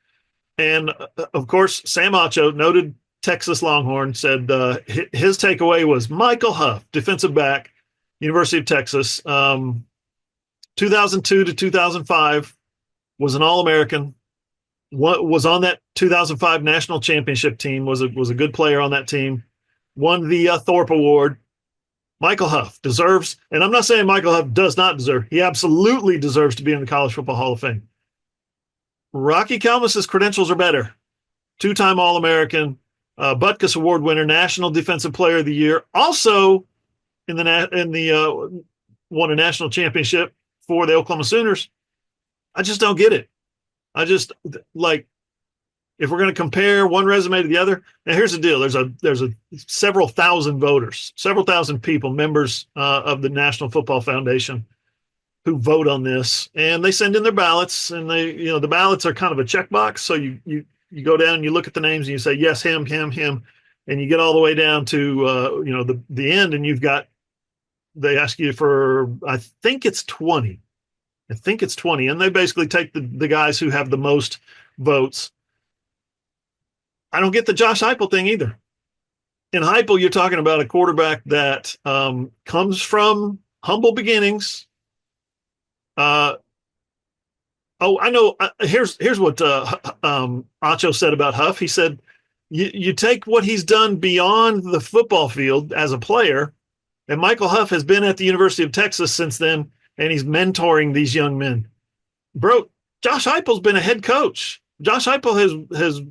And of course, Sam Acho, noted Texas Longhorn, said his takeaway was Michael Huff, defensive back, University of Texas, 2002 to 2005, was an All-American, was on that 2005 national championship team, was a good player on that team, won the Thorpe Award. Michael Huff deserves, and I'm not saying Michael Huff does not deserve, he absolutely deserves to be in the College Football Hall of Fame. Rocky Kalmus's credentials are better. Two-time All-American, Butkus Award winner, National Defensive Player of the Year, also won a national championship for the Oklahoma Sooners. I just don't get it. I just like if we're going to compare one resume to the other. Now here's the deal: there's several thousand voters, several thousand people, members of the National Football Foundation, who vote on this, and they send in their ballots, and the ballots are kind of a checkbox. So you go down and you look at the names and you say yes, him, and you get all the way down to the end, and they ask you for I think it's 20, and they basically take the guys who have the most votes. I don't get the Josh Heupel thing either. In Heupel, you're talking about a quarterback that comes from humble beginnings. I know. Here's what Acho said about Huff. He said, "You take what he's done beyond the football field as a player, and Michael Huff has been at the University of Texas since then, and he's mentoring these young men." Bro, Josh Heupel's been a head coach. Josh Heupel has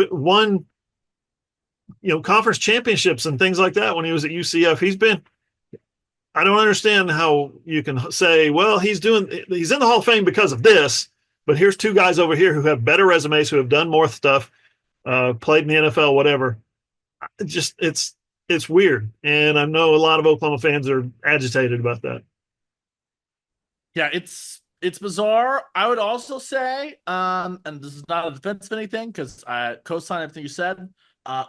won conference championships and things like that when he was at UCF. I don't understand how you can say, well, he's in the Hall of Fame because of this, but here's two guys over here who have better resumes, who have done more stuff, played in the NFL, whatever. It's weird, and I know a lot of Oklahoma fans are agitated about that. Yeah, it's bizarre. I would also say, and this is not a defense of anything because I co-sign everything you said.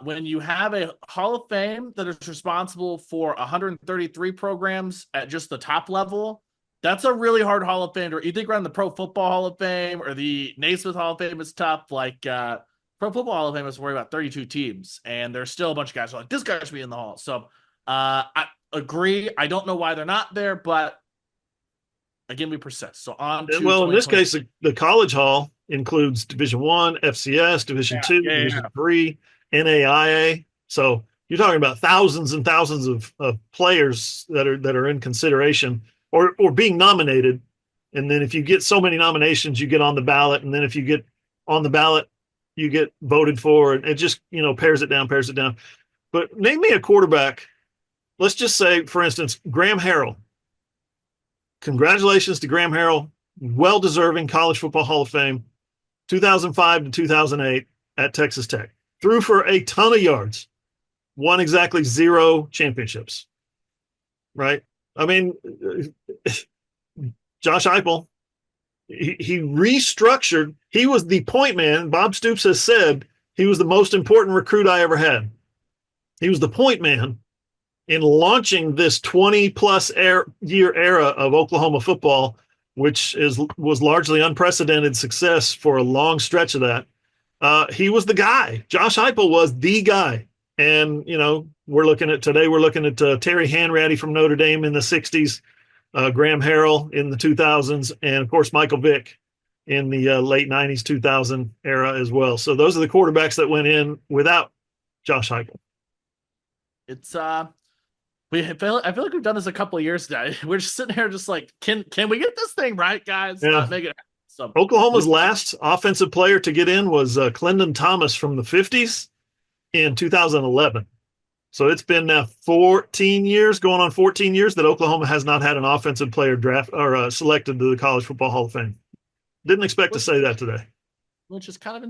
When you have a Hall of Fame that is responsible for 133 programs at just the top level, that's a really hard Hall of Fame. Or you think around the Pro Football Hall of Fame or the Naismith Hall of Fame is tough. Like Pro Football Hall of Fame is worried about 32 teams, and there's still a bunch of guys who are like, this guy should be in the Hall. So I agree. I don't know why they're not there, but again, we persist. So on to in this case, the College Hall includes Division I, FCS, Division II, Division III, NAIA. So you're talking about thousands and thousands of players that are in consideration or being nominated. And then if you get so many nominations, you get on the ballot. And then if you get on the ballot, you get voted for. And it just, pares it down. But name me a quarterback. Let's just say, for instance, Graham Harrell. Congratulations to Graham Harrell, well-deserving College Football Hall of Fame, 2005 to 2008 at Texas Tech. Threw for a ton of yards, won exactly 0 championships, right? I mean, Josh Heupel, he restructured. He was the point man. Bob Stoops has said he was the most important recruit I ever had. He was the point man in launching this 20-plus year era of Oklahoma football, which was largely unprecedented success for a long stretch of that. He was the guy. Josh Heupel was the guy. And, we're looking at Terry Hanratty from Notre Dame in the 60s, Graham Harrell in the 2000s, and, of course, Michael Vick in the late 90s, 2000 era as well. So those are the quarterbacks that went in without Josh Heupel. I feel like we've done this a couple of years now. We're just sitting here just like, can we get this thing right, guys? Yeah. Make it happen. Oklahoma's last offensive player to get in was Clendon Thomas from the 50s in 2011. So it's been now 14 years, going on 14 years, that Oklahoma has not had an offensive player draft or selected to the College Football Hall of Fame. Didn't expect to say that today. Which is kind of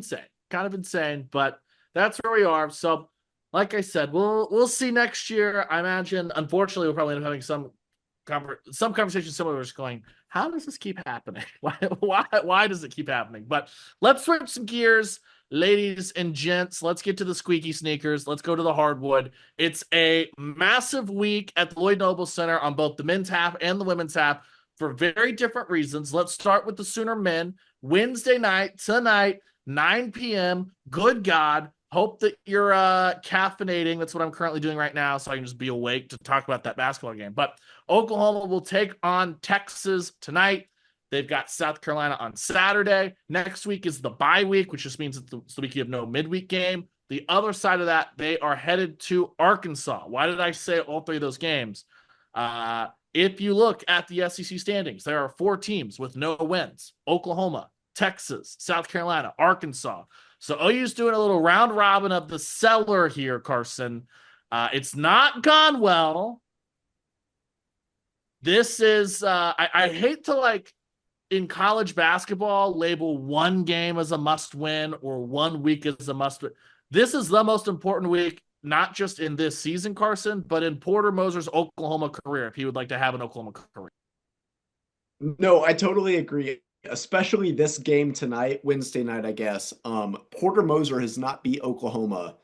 insane, but that's where we are. So, like I said, we'll see next year. I imagine, unfortunately, we'll probably end up having some conversation similar to just going, how does this keep happening? Why does it keep happening? But let's switch some gears, ladies and gents. Let's get to the squeaky sneakers. Let's go to the hardwood. It's a massive week at the Lloyd Noble Center on both the men's half and the women's half for very different reasons. Let's start with the Sooner men. Wednesday night, tonight, 9 p.m. Good God. Hope that you're caffeinating. That's what I'm currently doing right now, so I can just be awake to talk about that basketball game. But Oklahoma will take on Texas tonight. They've got South Carolina on Saturday. Next week is the bye week, which just means it's the week you have no midweek game. The other side of that, they are headed to Arkansas. Why did I say all 3 of those games? If you look at the SEC standings, there are 4 teams with no wins. Oklahoma, Texas, South Carolina, Arkansas. So OU's doing a little round robin of the cellar here, Carson. It's not gone well. This is I hate to like in college basketball label one game as a must win or 1 week as a must win. This is the most important week, not just in this season, Carson, but in Porter Moser's Oklahoma career, if he would like to have an Oklahoma career. No, I totally agree. Especially this game tonight, Wednesday night, I guess. Porter Moser has not beat Oklahoma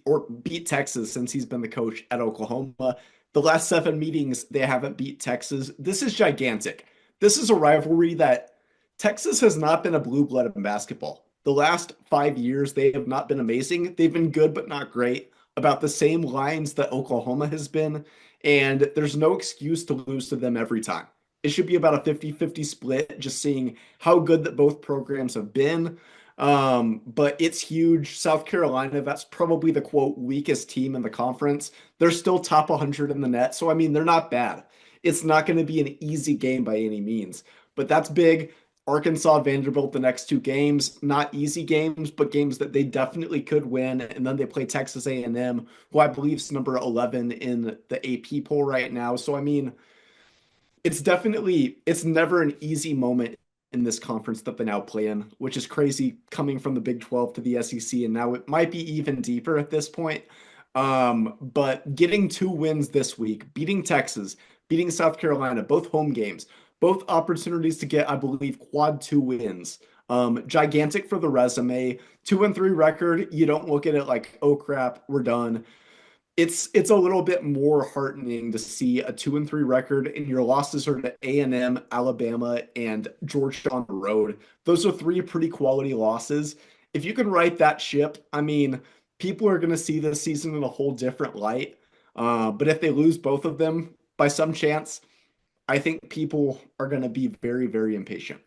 or beat Texas since he's been the coach at Oklahoma. The last 7 meetings, they haven't beat Texas. This is gigantic. This is a rivalry that Texas has not been a blue blood in basketball. The last 5 years, they have not been amazing. They've been good, but not great. About the same lines that Oklahoma has been. And there's no excuse to lose to them every time. It should be about a 50-50 split, just seeing how good that both programs have been. But it's huge. South Carolina, that's probably the quote weakest team in the conference. They're still top 100 in the net. So, I mean, they're not bad. It's not going to be an easy game by any means, but that's big. Arkansas, Vanderbilt, the next 2 games, not easy games, but games that they definitely could win. And then they play Texas A&M, who I believe is number 11 in the AP poll right now. So, I mean, it's never an easy moment in this conference that they now play in, which is crazy coming from the Big 12 to the SEC. And now it might be even deeper at this point. But getting 2 wins this week, beating Texas, beating South Carolina, both home games, both opportunities to get, I believe, quad 2 wins. Gigantic for the resume. 2-3 record. You don't look at it like, oh crap, we're done. It's a little bit more heartening to see a 2-3 record, and your losses are to A&M, Alabama, and Georgia on the road. Those are 3 pretty quality losses. If you can right that ship, I mean, people are going to see this season in a whole different light. But if they lose both of them by some chance, I think people are going to be very, very impatient.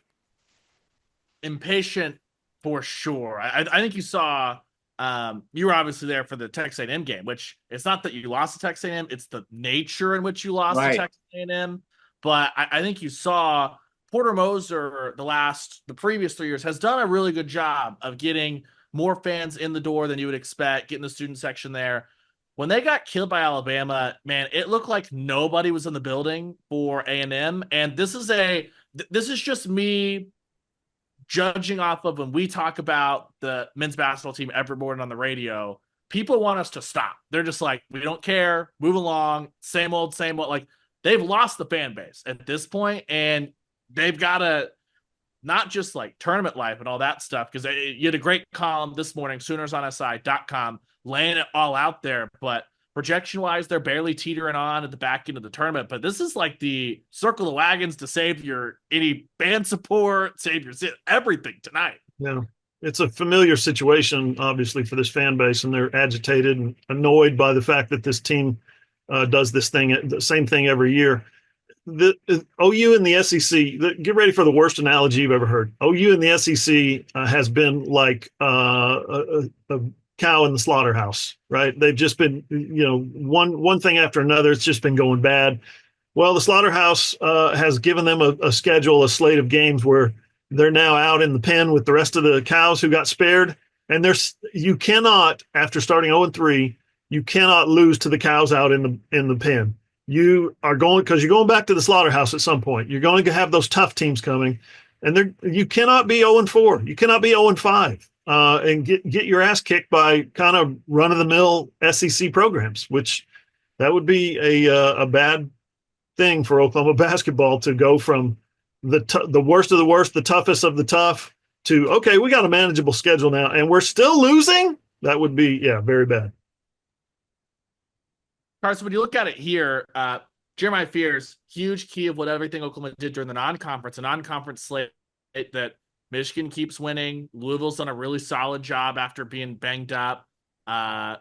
Impatient for sure. I think you saw you were obviously there for the Texas A&M game, which it's not that you lost to Texas A&M, it's the nature in which you lost to Texas A&M. But I think you saw Porter Moser the previous 3 years has done a really good job of getting more fans in the door than you would expect, getting the student section there. When they got killed by Alabama, man, it looked like nobody was in the building for A&M. And this is just me judging off of when we talk about the men's basketball team every morning on the radio. People want us to stop. They're just like, we don't care, move along, same old, same old. Like, they've lost the fan base at this point, and they've got to not just like tournament life and all that stuff, because you had a great column this morning, SoonersOnSI.com, laying it all out there. But projection-wise, they're barely teetering on at the back end of the tournament. But this is like the circle the wagons to save any band support, save your everything tonight. Yeah, it's a familiar situation, obviously, for this fan base, and they're agitated and annoyed by the fact that this team does the same thing every year. The OU and the SEC, get ready for the worst analogy you've ever heard. OU and the SEC has been like a cow in the slaughterhouse, right? They've just been, one thing after another. It's just been going bad. Well, the slaughterhouse has given them a schedule, a slate of games where they're now out in the pen with the rest of the cows who got spared. And you cannot, after starting 0-3, you cannot lose to the cows out in the pen. You are going, because you're going back to the slaughterhouse at some point. You're going to have those tough teams coming, and you cannot be 0-4. You cannot be 0-5 and get your ass kicked by kind of run-of-the-mill SEC programs, which that would be a bad thing for Oklahoma basketball, to go from the worst of the worst, the toughest of the tough, to, okay, we got a manageable schedule now, and we're still losing. That would be, very bad. Carson, when you look at it here, Jeremiah Fears, huge key of what everything Oklahoma did during the non-conference slate that Michigan keeps winning. Louisville's done a really solid job after being banged up.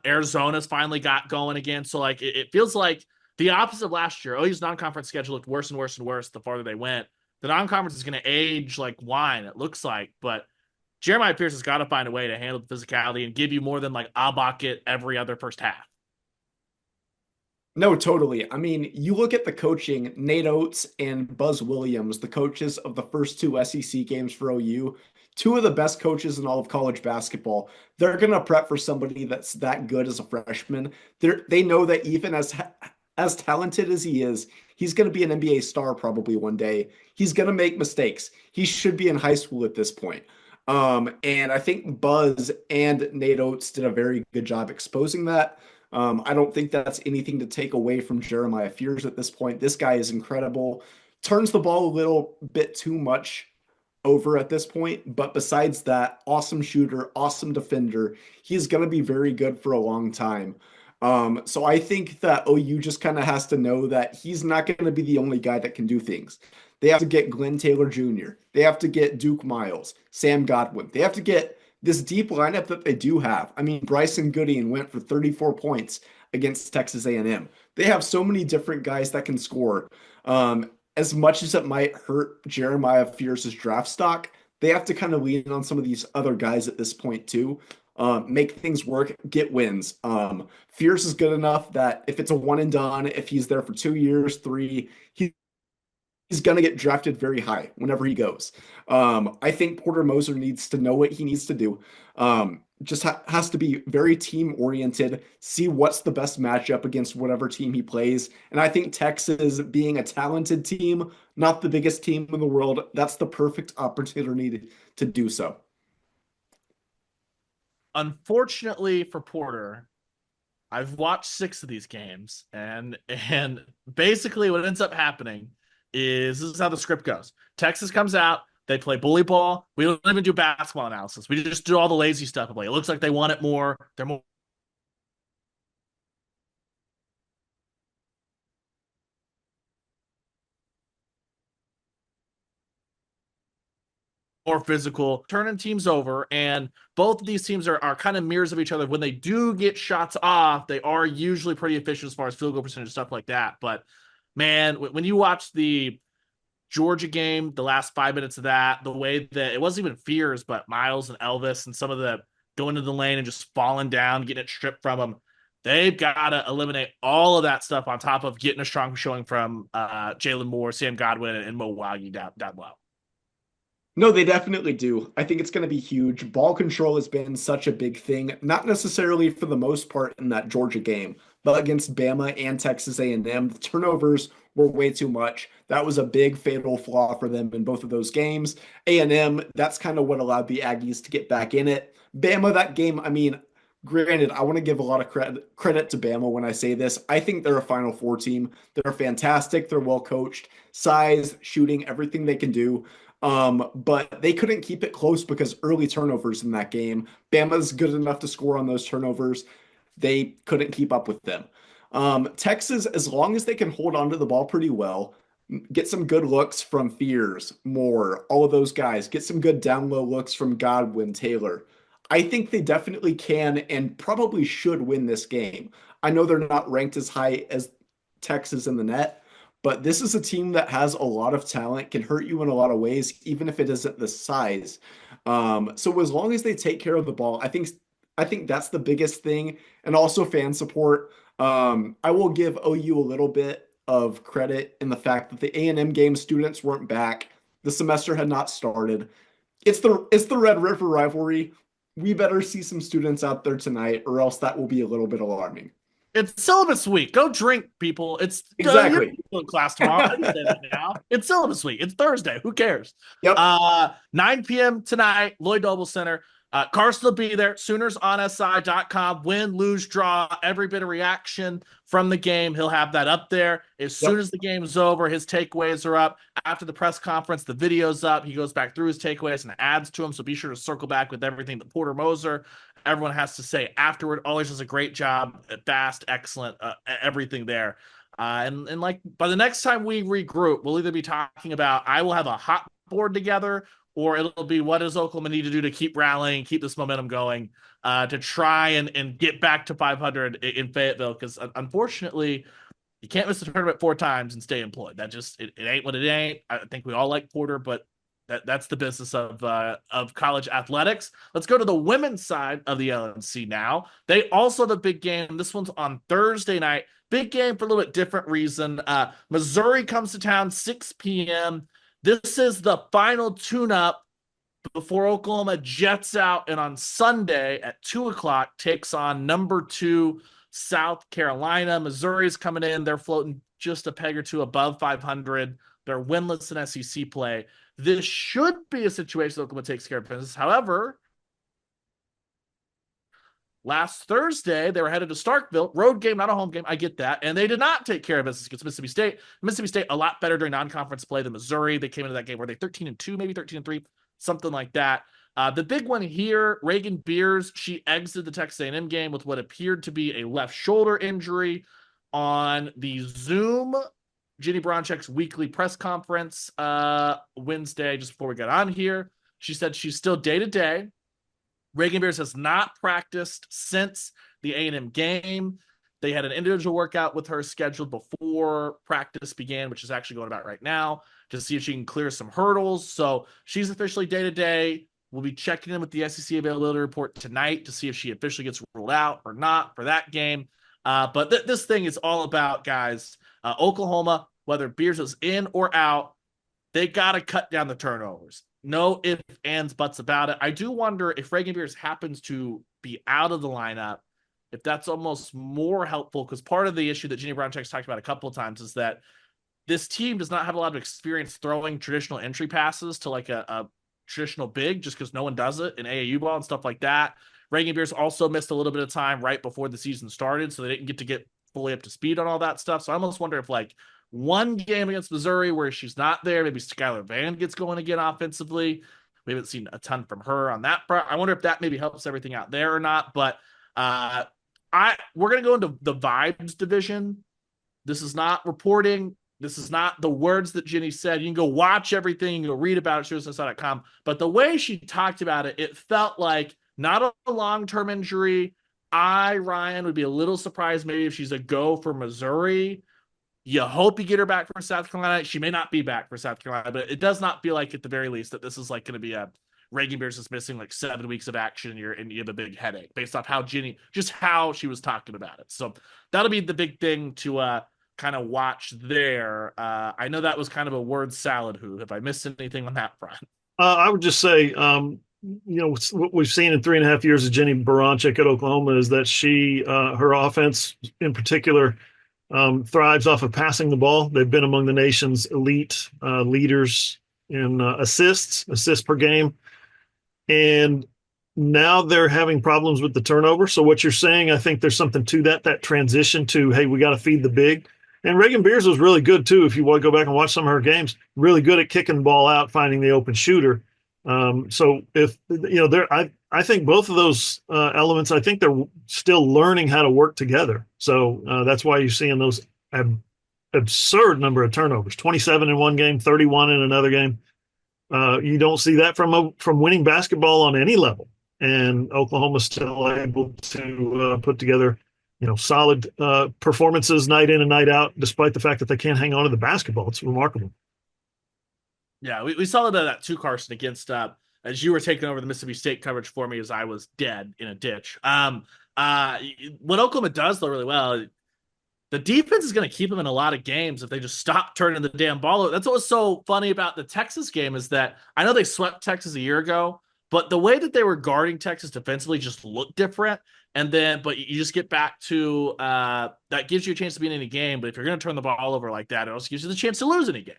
Arizona's finally got going again. So, like, it feels like the opposite of last year. OU's non-conference schedule looked worse and worse and worse the farther they went. The non-conference is going to age like wine, it looks like. But Jeremiah Pierce has got to find a way to handle the physicality and give you more than like a bucket every other first half. No, totally. I mean, you look at the coaching, Nate Oates and Buzz Williams, the coaches of the first 2 SEC games for OU, two of the best coaches in all of college basketball. They're going to prep for somebody that's that good as a freshman. They know that even as talented as he is, he's going to be an NBA star probably one day. He's going to make mistakes. He should be in high school at this point. And I think Buzz and Nate Oates did a very good job exposing that. I don't think that's anything to take away from Jeremiah Fears at this point. This guy is incredible. Turns the ball a little bit too much over at this point, but besides that, awesome shooter, awesome defender. He's going to be very good for a long time. So I think that OU just kind of has to know that he's not going to be the only guy that can do things. They have to get Glenn Taylor Jr. They have to get Duke Miles, Sam Godwin. They have to get this deep lineup that they do have. I mean, Bryson Gooding went for 34 points against Texas A&M. They have so many different guys that can score. As much as it might hurt Jeremiah Fears' draft stock, they have to kind of lean on some of these other guys at this point too. Make things work, get wins. Fierce is good enough that if it's a one and done, if he's there for 2 years, three, he's going to get drafted very high whenever he goes. I think Porter Moser needs to know what he needs to do. Just has to be very team oriented, see what's the best matchup against whatever team he plays. And I think Texas, being a talented team, not the biggest team in the world, that's the perfect opportunity to do so. Unfortunately for Porter, I've watched 6 of these games, and basically what ends up happening is this is how the script goes. Texas comes out, they play bully ball. We don't even do basketball analysis. We just do all the lazy stuff. It looks like they want it more. They're more physical, turning teams over, and both of these teams are kind of mirrors of each other. When they do get shots off, they are usually pretty efficient as far as field goal percentage, stuff like that. But man, when you watch the Georgia game, the last 5 minutes of that, the way that it wasn't even Fears, but Miles and Elvis and some of the going to the lane and just falling down, getting it stripped from them. They've got to eliminate all of that stuff on top of getting a strong showing from Jalen Moore, Sam Godwin, and Mo Waggy down low. No, they definitely do. I think it's going to be huge. Ball control has been such a big thing, not necessarily for the most part in that Georgia game, but against Bama and Texas A&M, the turnovers were way too much. That was a big fatal flaw for them in both of those games. A&M, that's kind of what allowed the Aggies to get back in it. Bama, that game, I mean, granted, I want to give a lot of credit to Bama when I say this. I think they're a Final Four team. They're fantastic. They're well coached. Size, shooting, everything they can do. But they couldn't keep it close because early turnovers in that game. Bama's good enough to score on those turnovers. They couldn't keep up with them. Texas, as long as they can hold onto the ball pretty well, get some good looks from Fears, Moore, all of those guys, get some good down low looks from Godwin, Taylor. I think they definitely can and probably should win this game. I know they're not ranked as high as Texas in the net, but this is a team that has a lot of talent, can hurt you in a lot of ways, even if it isn't the size. So as long as they take care of the ball, I think that's the biggest thing, and also fan support. I will give OU a little bit of credit in the fact that the A&M game students weren't back. The semester had not started. It's the Red River rivalry. We better see some students out there tonight, or else that will be a little bit alarming. It's syllabus week. Go drink, people. It's exactly class tomorrow. I can say that now. It's syllabus week. It's Thursday. Who cares? Yep. 9 p.m. tonight, Lloyd Noble Center. Carson will be there. SoonersOnSI.com. Win, lose, draw. Every bit of reaction from the game. He'll have that up there. As soon as the game is over, his takeaways are up. After the press conference, the video's up. He goes back through his takeaways and adds to them. So be sure to circle back with everything that Porter Moser, everyone has to say afterward. Always does a great job. Fast, excellent, everything there. And like by the next time we regroup, we'll either be talking about, I will have a hot board together, or it'll be what does Oklahoma need to do to keep rallying, keep this momentum going, to try and get back to 500 in Fayetteville. Because unfortunately, you can't miss the tournament 4 times and stay employed. That just it ain't what it ain't. I think we all like Porter, but that's the business of college athletics. Let's go to the women's side of the LNC now. They also have a big game. This one's on Thursday night. Big game for a little bit different reason. Missouri comes to town 6 p.m. This is the final tune-up before Oklahoma jets out and on Sunday at 2 o'clock takes on number 2 South Carolina. Missouri's coming in. They're floating just a peg or two above 500. They're winless in SEC play. This should be a situation that Oklahoma takes care of business. However, last Thursday, they were headed to Starkville. Road game, not a home game. I get that. And they did not take care of business against Mississippi State. Mississippi State, a lot better during non-conference play than Missouri. They came into that game where they 13-2, maybe 13-3, something like that. The big one here, Reagan Beers, she exited the Texas A&M game with what appeared to be a left shoulder injury on the Zoom Ginny Bronchek's weekly press conference Wednesday, just before we got on here. She said she's still day-to-day. Reagan Beers has not practiced since the A&M game. They had an individual workout with her scheduled before practice began, which is actually going about right now, to see if she can clear some hurdles. So she's officially day-to-day. We'll be checking in with the SEC availability report tonight to see if she officially gets ruled out or not for that game. But this thing is all about, guys, Oklahoma, whether Beers is in or out, they got to cut down the turnovers. No ifs, ands, buts about it. I do wonder if Reagan Beers happens to be out of the lineup, if that's almost more helpful, because part of the issue that Ginny Bronchek's talked about a couple of times is that this team does not have a lot of experience throwing traditional entry passes to like a traditional big, just because no one does it in AAU ball and stuff like that. Reagan Beers also missed a little bit of time right before the season started, so they didn't get fully up to speed on all that stuff. So I almost wonder if like one game against Missouri where she's not there, maybe Skylar Vann gets going again offensively. We haven't seen a ton from her on that front. I wonder if that maybe helps everything out there or not. But we're gonna go into the vibes division. This is not reporting. This is not the words that Ginny said. You can go watch everything. You can go read about it, Suicide.com. But the way she talked about it, it felt like not a long-term injury. Ryan, would be a little surprised maybe if she's a go for Missouri. You hope you get her back for South Carolina. She may not be back for South Carolina, but it does not feel like at the very least that this is like going to be a Reagan Beers is missing like 7 weeks of action and you have a big headache based off how Ginny, just how she was talking about it. So that'll be the big thing to kind of watch there. I know that was kind of a word salad. If I missed anything on that front? I would just say, what we've seen in 3.5 years of Ginny Bronchek at Oklahoma is that her offense in particular, thrives off of passing the ball. They've been among the nation's elite leaders in assists per game. And now they're having problems with the turnover. So what you're saying, I think there's something to that transition to, hey, we got to feed the big. And Reagan Beers was really good, too. If you want to go back and watch some of her games, really good at kicking the ball out, finding the open shooter. So if, I think both of those elements, I think they're still learning how to work together. So that's why you're seeing those absurd number of turnovers, 27 in one game, 31 in another game. You don't see that from winning basketball on any level. And Oklahoma's still able to put together, solid performances night in and night out, despite the fact that they can't hang on to the basketball. It's remarkable. Yeah, we saw a bit of that too, Carson, against as you were taking over the Mississippi State coverage for me as I was dead in a ditch. What Oklahoma does though really well, the defense is going to keep them in a lot of games if they just stop turning the damn ball over. That's what was so funny about the Texas game is that I know they swept Texas a year ago, but the way that they were guarding Texas defensively just looked different. But you just get back to that gives you a chance to be in any game. But if you're going to turn the ball over like that, it also gives you the chance to lose any game.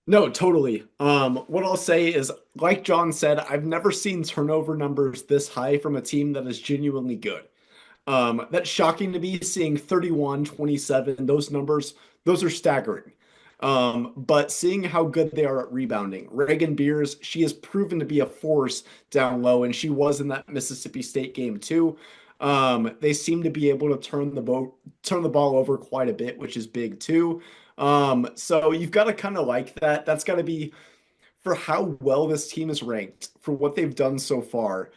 No, totally. What I'll say is, like John said, I've never seen turnover numbers this high from a team that is genuinely good. That's shocking to me, seeing 31, 27, those numbers, those are staggering. But seeing how good they are at rebounding, Reagan Beers, she has proven to be a force down low, and she was in that Mississippi State game too. They seem to be able to turn the ball over quite a bit, which is big too. So you've got to kind of like that. That's got to be for how well this team is ranked, for what they've done so far.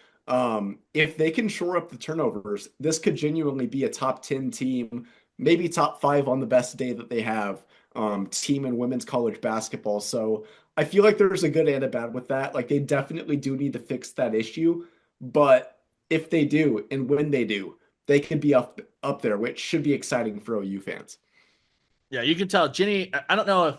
If they can shore up the turnovers, this could genuinely be a top 10 team, maybe top 5 on the best day that they have, team in women's college basketball. So I feel like there's a good and a bad with that. Like they definitely do need to fix that issue, but if they do, and when they do, they could be up there, which should be exciting for OU fans. Yeah, you can tell Ginny. I don't know if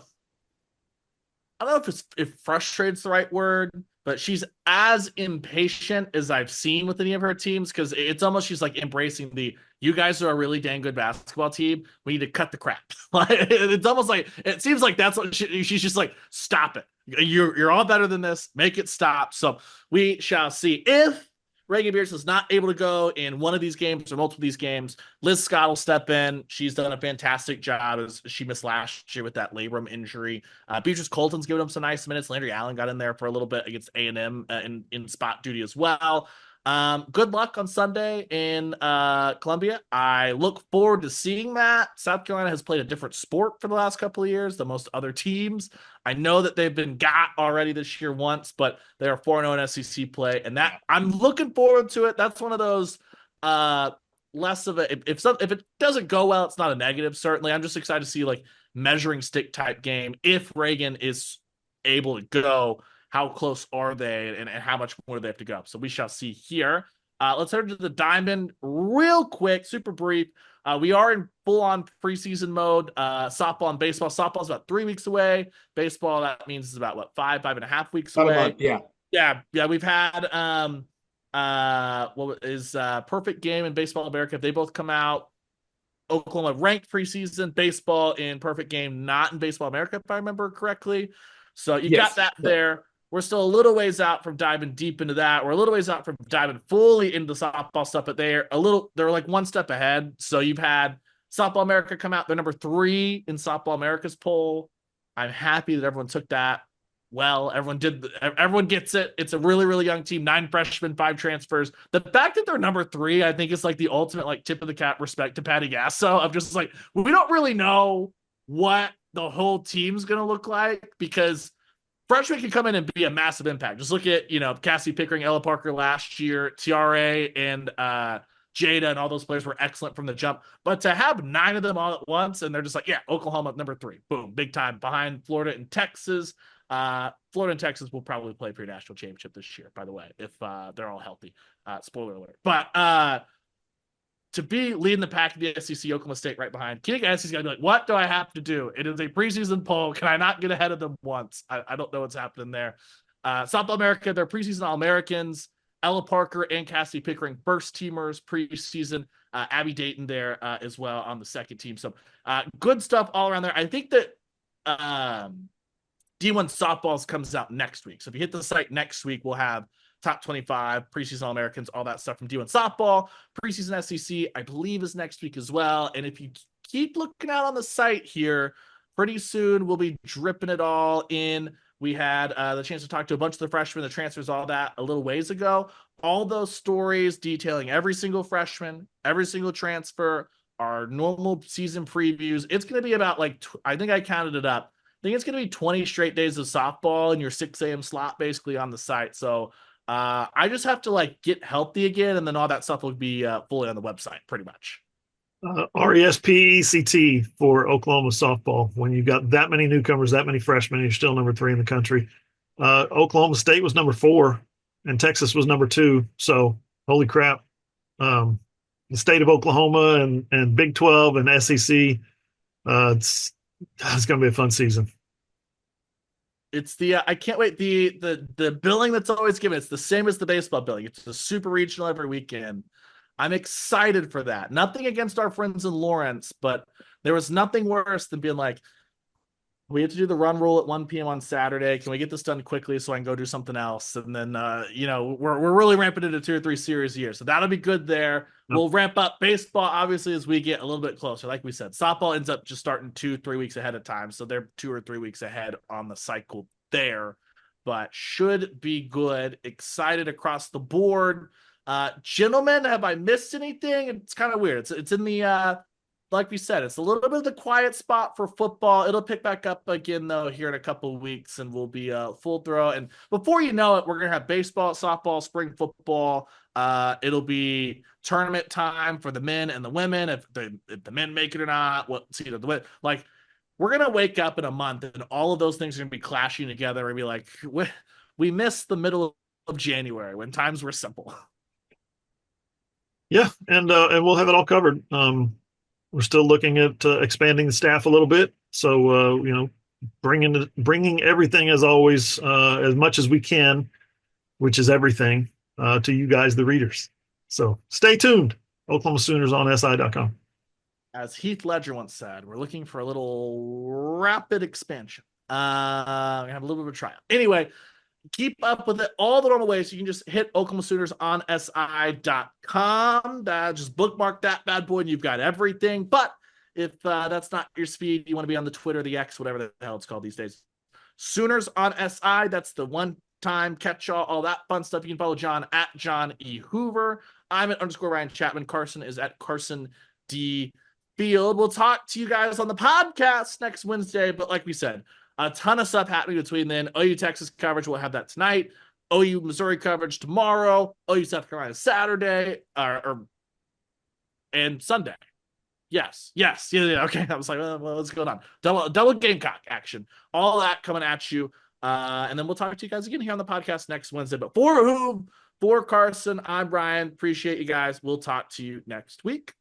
I don't know if frustrate's the right word, but she's as impatient as I've seen with any of her teams because it's almost she's like embracing the you guys are a really dang good basketball team. We need to cut the crap. Like it's almost like it seems like that's what she's just like stop it. You're all better than this. Make it stop. So we shall see if Reagan Beers is not able to go in one of these games or multiple of these games. Liz Scott will step in. She's done a fantastic job as she missed last year with that labrum injury. Beatrice Colton's given him some nice minutes. Landry Allen got in there for a little bit against A&M in spot duty as well. Good luck on Sunday in Columbia. I look forward to seeing that. South Carolina has played a different sport for the last couple of years than most other teams. I know that they've been got already this year once, but they are 4-0 in SEC play, and that I'm looking forward to it. That's one of those less of a if it doesn't go well, it's not a negative. Certainly, I'm just excited to see like measuring stick type game if Reagan is able to go. How close are they and how much more do they have to go? So we shall see here. Let's head to the Diamond real quick, super brief. We are in full-on preseason mode. Softball and baseball. Softball is about 3 weeks away. Baseball, that means it's about, what, 5.5 weeks away? Month, yeah. Yeah, we've had what is Perfect Game and Baseball America. They both come out. Oklahoma ranked preseason. Baseball in Perfect Game, not in Baseball America, if I remember correctly. So you got that there. We're still a little ways out from diving deep into that. We're a little ways out from diving fully into the softball stuff, but they're like one step ahead. So you've had Softball America come out. They're number 3 in Softball America's poll. I'm happy that everyone took that well. Everyone gets it. It's a really, really young team, 9 freshmen, 5 transfers. The fact that they're number 3, I think is like the ultimate like tip of the cap respect to Patty Gasso. I'm just like, we don't really know what the whole team's going to look like because freshmen can come in and be a massive impact. Just look at, Cassie Pickering, Ella Parker last year, TRA and Jada and all those players were excellent from the jump. But to have 9 of them all at once and they're just like, yeah, Oklahoma number 3, boom, big time behind Florida and Texas. Florida and Texas will probably play for your national championship this year, by the way, if they're all healthy. Spoiler alert. But to be leading the pack in the SEC, Oklahoma State right behind. King S's got to be like, what do I have to do? It is a preseason poll. Can I not get ahead of them once? I don't know what's happening there. Softball America, they're preseason All-Americans. Ella Parker and Cassie Pickering, first teamers preseason. Abby Dayton there as well on the second team. So good stuff all around there. I think that D1 Softballs comes out next week. So if you hit the site next week, we'll have top 25, preseason All-Americans, all that stuff from D1 Softball. Preseason SEC, I believe, is next week as well. And if you keep looking out on the site here, pretty soon we'll be dripping it all in. We had the chance to talk to a bunch of the freshmen, the transfers, all that a little ways ago. All those stories detailing every single freshman, every single transfer, our normal season previews. It's going to be about I think I counted it up. I think it's going to be 20 straight days of softball in your 6 a.m. slot basically on the site. So I just have to get healthy again, and then all that stuff will be fully on the website pretty much. RESPECT for Oklahoma softball. When you got that many newcomers, that many freshmen, you're still number 3 in the country. Oklahoma State was number 4, and Texas was number 2. So, holy crap. The state of Oklahoma and Big 12 and SEC, it's going to be a fun season. It's I can't wait. The billing that's always given, it's the same as the baseball billing. It's the super regional every weekend. I'm excited for that. Nothing against our friends in Lawrence, but there was nothing worse than being like, we have to do the run rule at 1 p.m. on Saturday. Can we get this done quickly so I can go do something else? And then, we're really ramping into 2 or 3 series a year. So that'll be good there. Yep. We'll ramp up baseball, obviously, as we get a little bit closer. Like we said, softball ends up just starting 2-3 weeks ahead of time. So they're 2 or 3 weeks ahead on the cycle there, but should be good. Excited across the board. Gentlemen, have I missed anything? It's kind of weird. It's in the, like we said, it's a little bit of the quiet spot for football. It'll pick back up again, though, here in a couple of weeks, and we'll be full throw. And before you know it, we're going to have baseball, softball, spring football. It'll be tournament time for the men and the women, if the men make it or not. We're going to wake up in a month, and all of those things are going to be clashing together and be like, we missed the middle of January when times were simple. Yeah, and we'll have it all covered. We're still looking at expanding the staff a little bit. So, bringing everything as always, as much as we can, which is everything, to you guys, the readers. So stay tuned. Oklahoma Sooners on SI.com. As Heath Ledger once said, we're looking for a little rapid expansion. We have a little bit of a trial. Anyway, keep up with it all the normal ways. You can just hit Oklahoma Sooners on SI.com. Just bookmark that bad boy and you've got everything. But if that's not your speed, you want to be on the Twitter, the X, whatever the hell it's called these days. Sooners on SI. That's the one time catch all that fun stuff. You can follow John at John E. Hoover. I'm at _Ryan Chapman. Carson is at Carson D. Field. We'll talk to you guys on the podcast next Wednesday. But like we said, a ton of stuff happening between then. OU Texas coverage, we'll have that tonight. OU Missouri coverage tomorrow. OU South Carolina Saturday and Sunday. Yes. Yeah. Okay. I was like, well, what's going on? Double Gamecock action. All that coming at you. And then we'll talk to you guys again here on the podcast next Wednesday. But for Carson, I'm Brian. Appreciate you guys. We'll talk to you next week.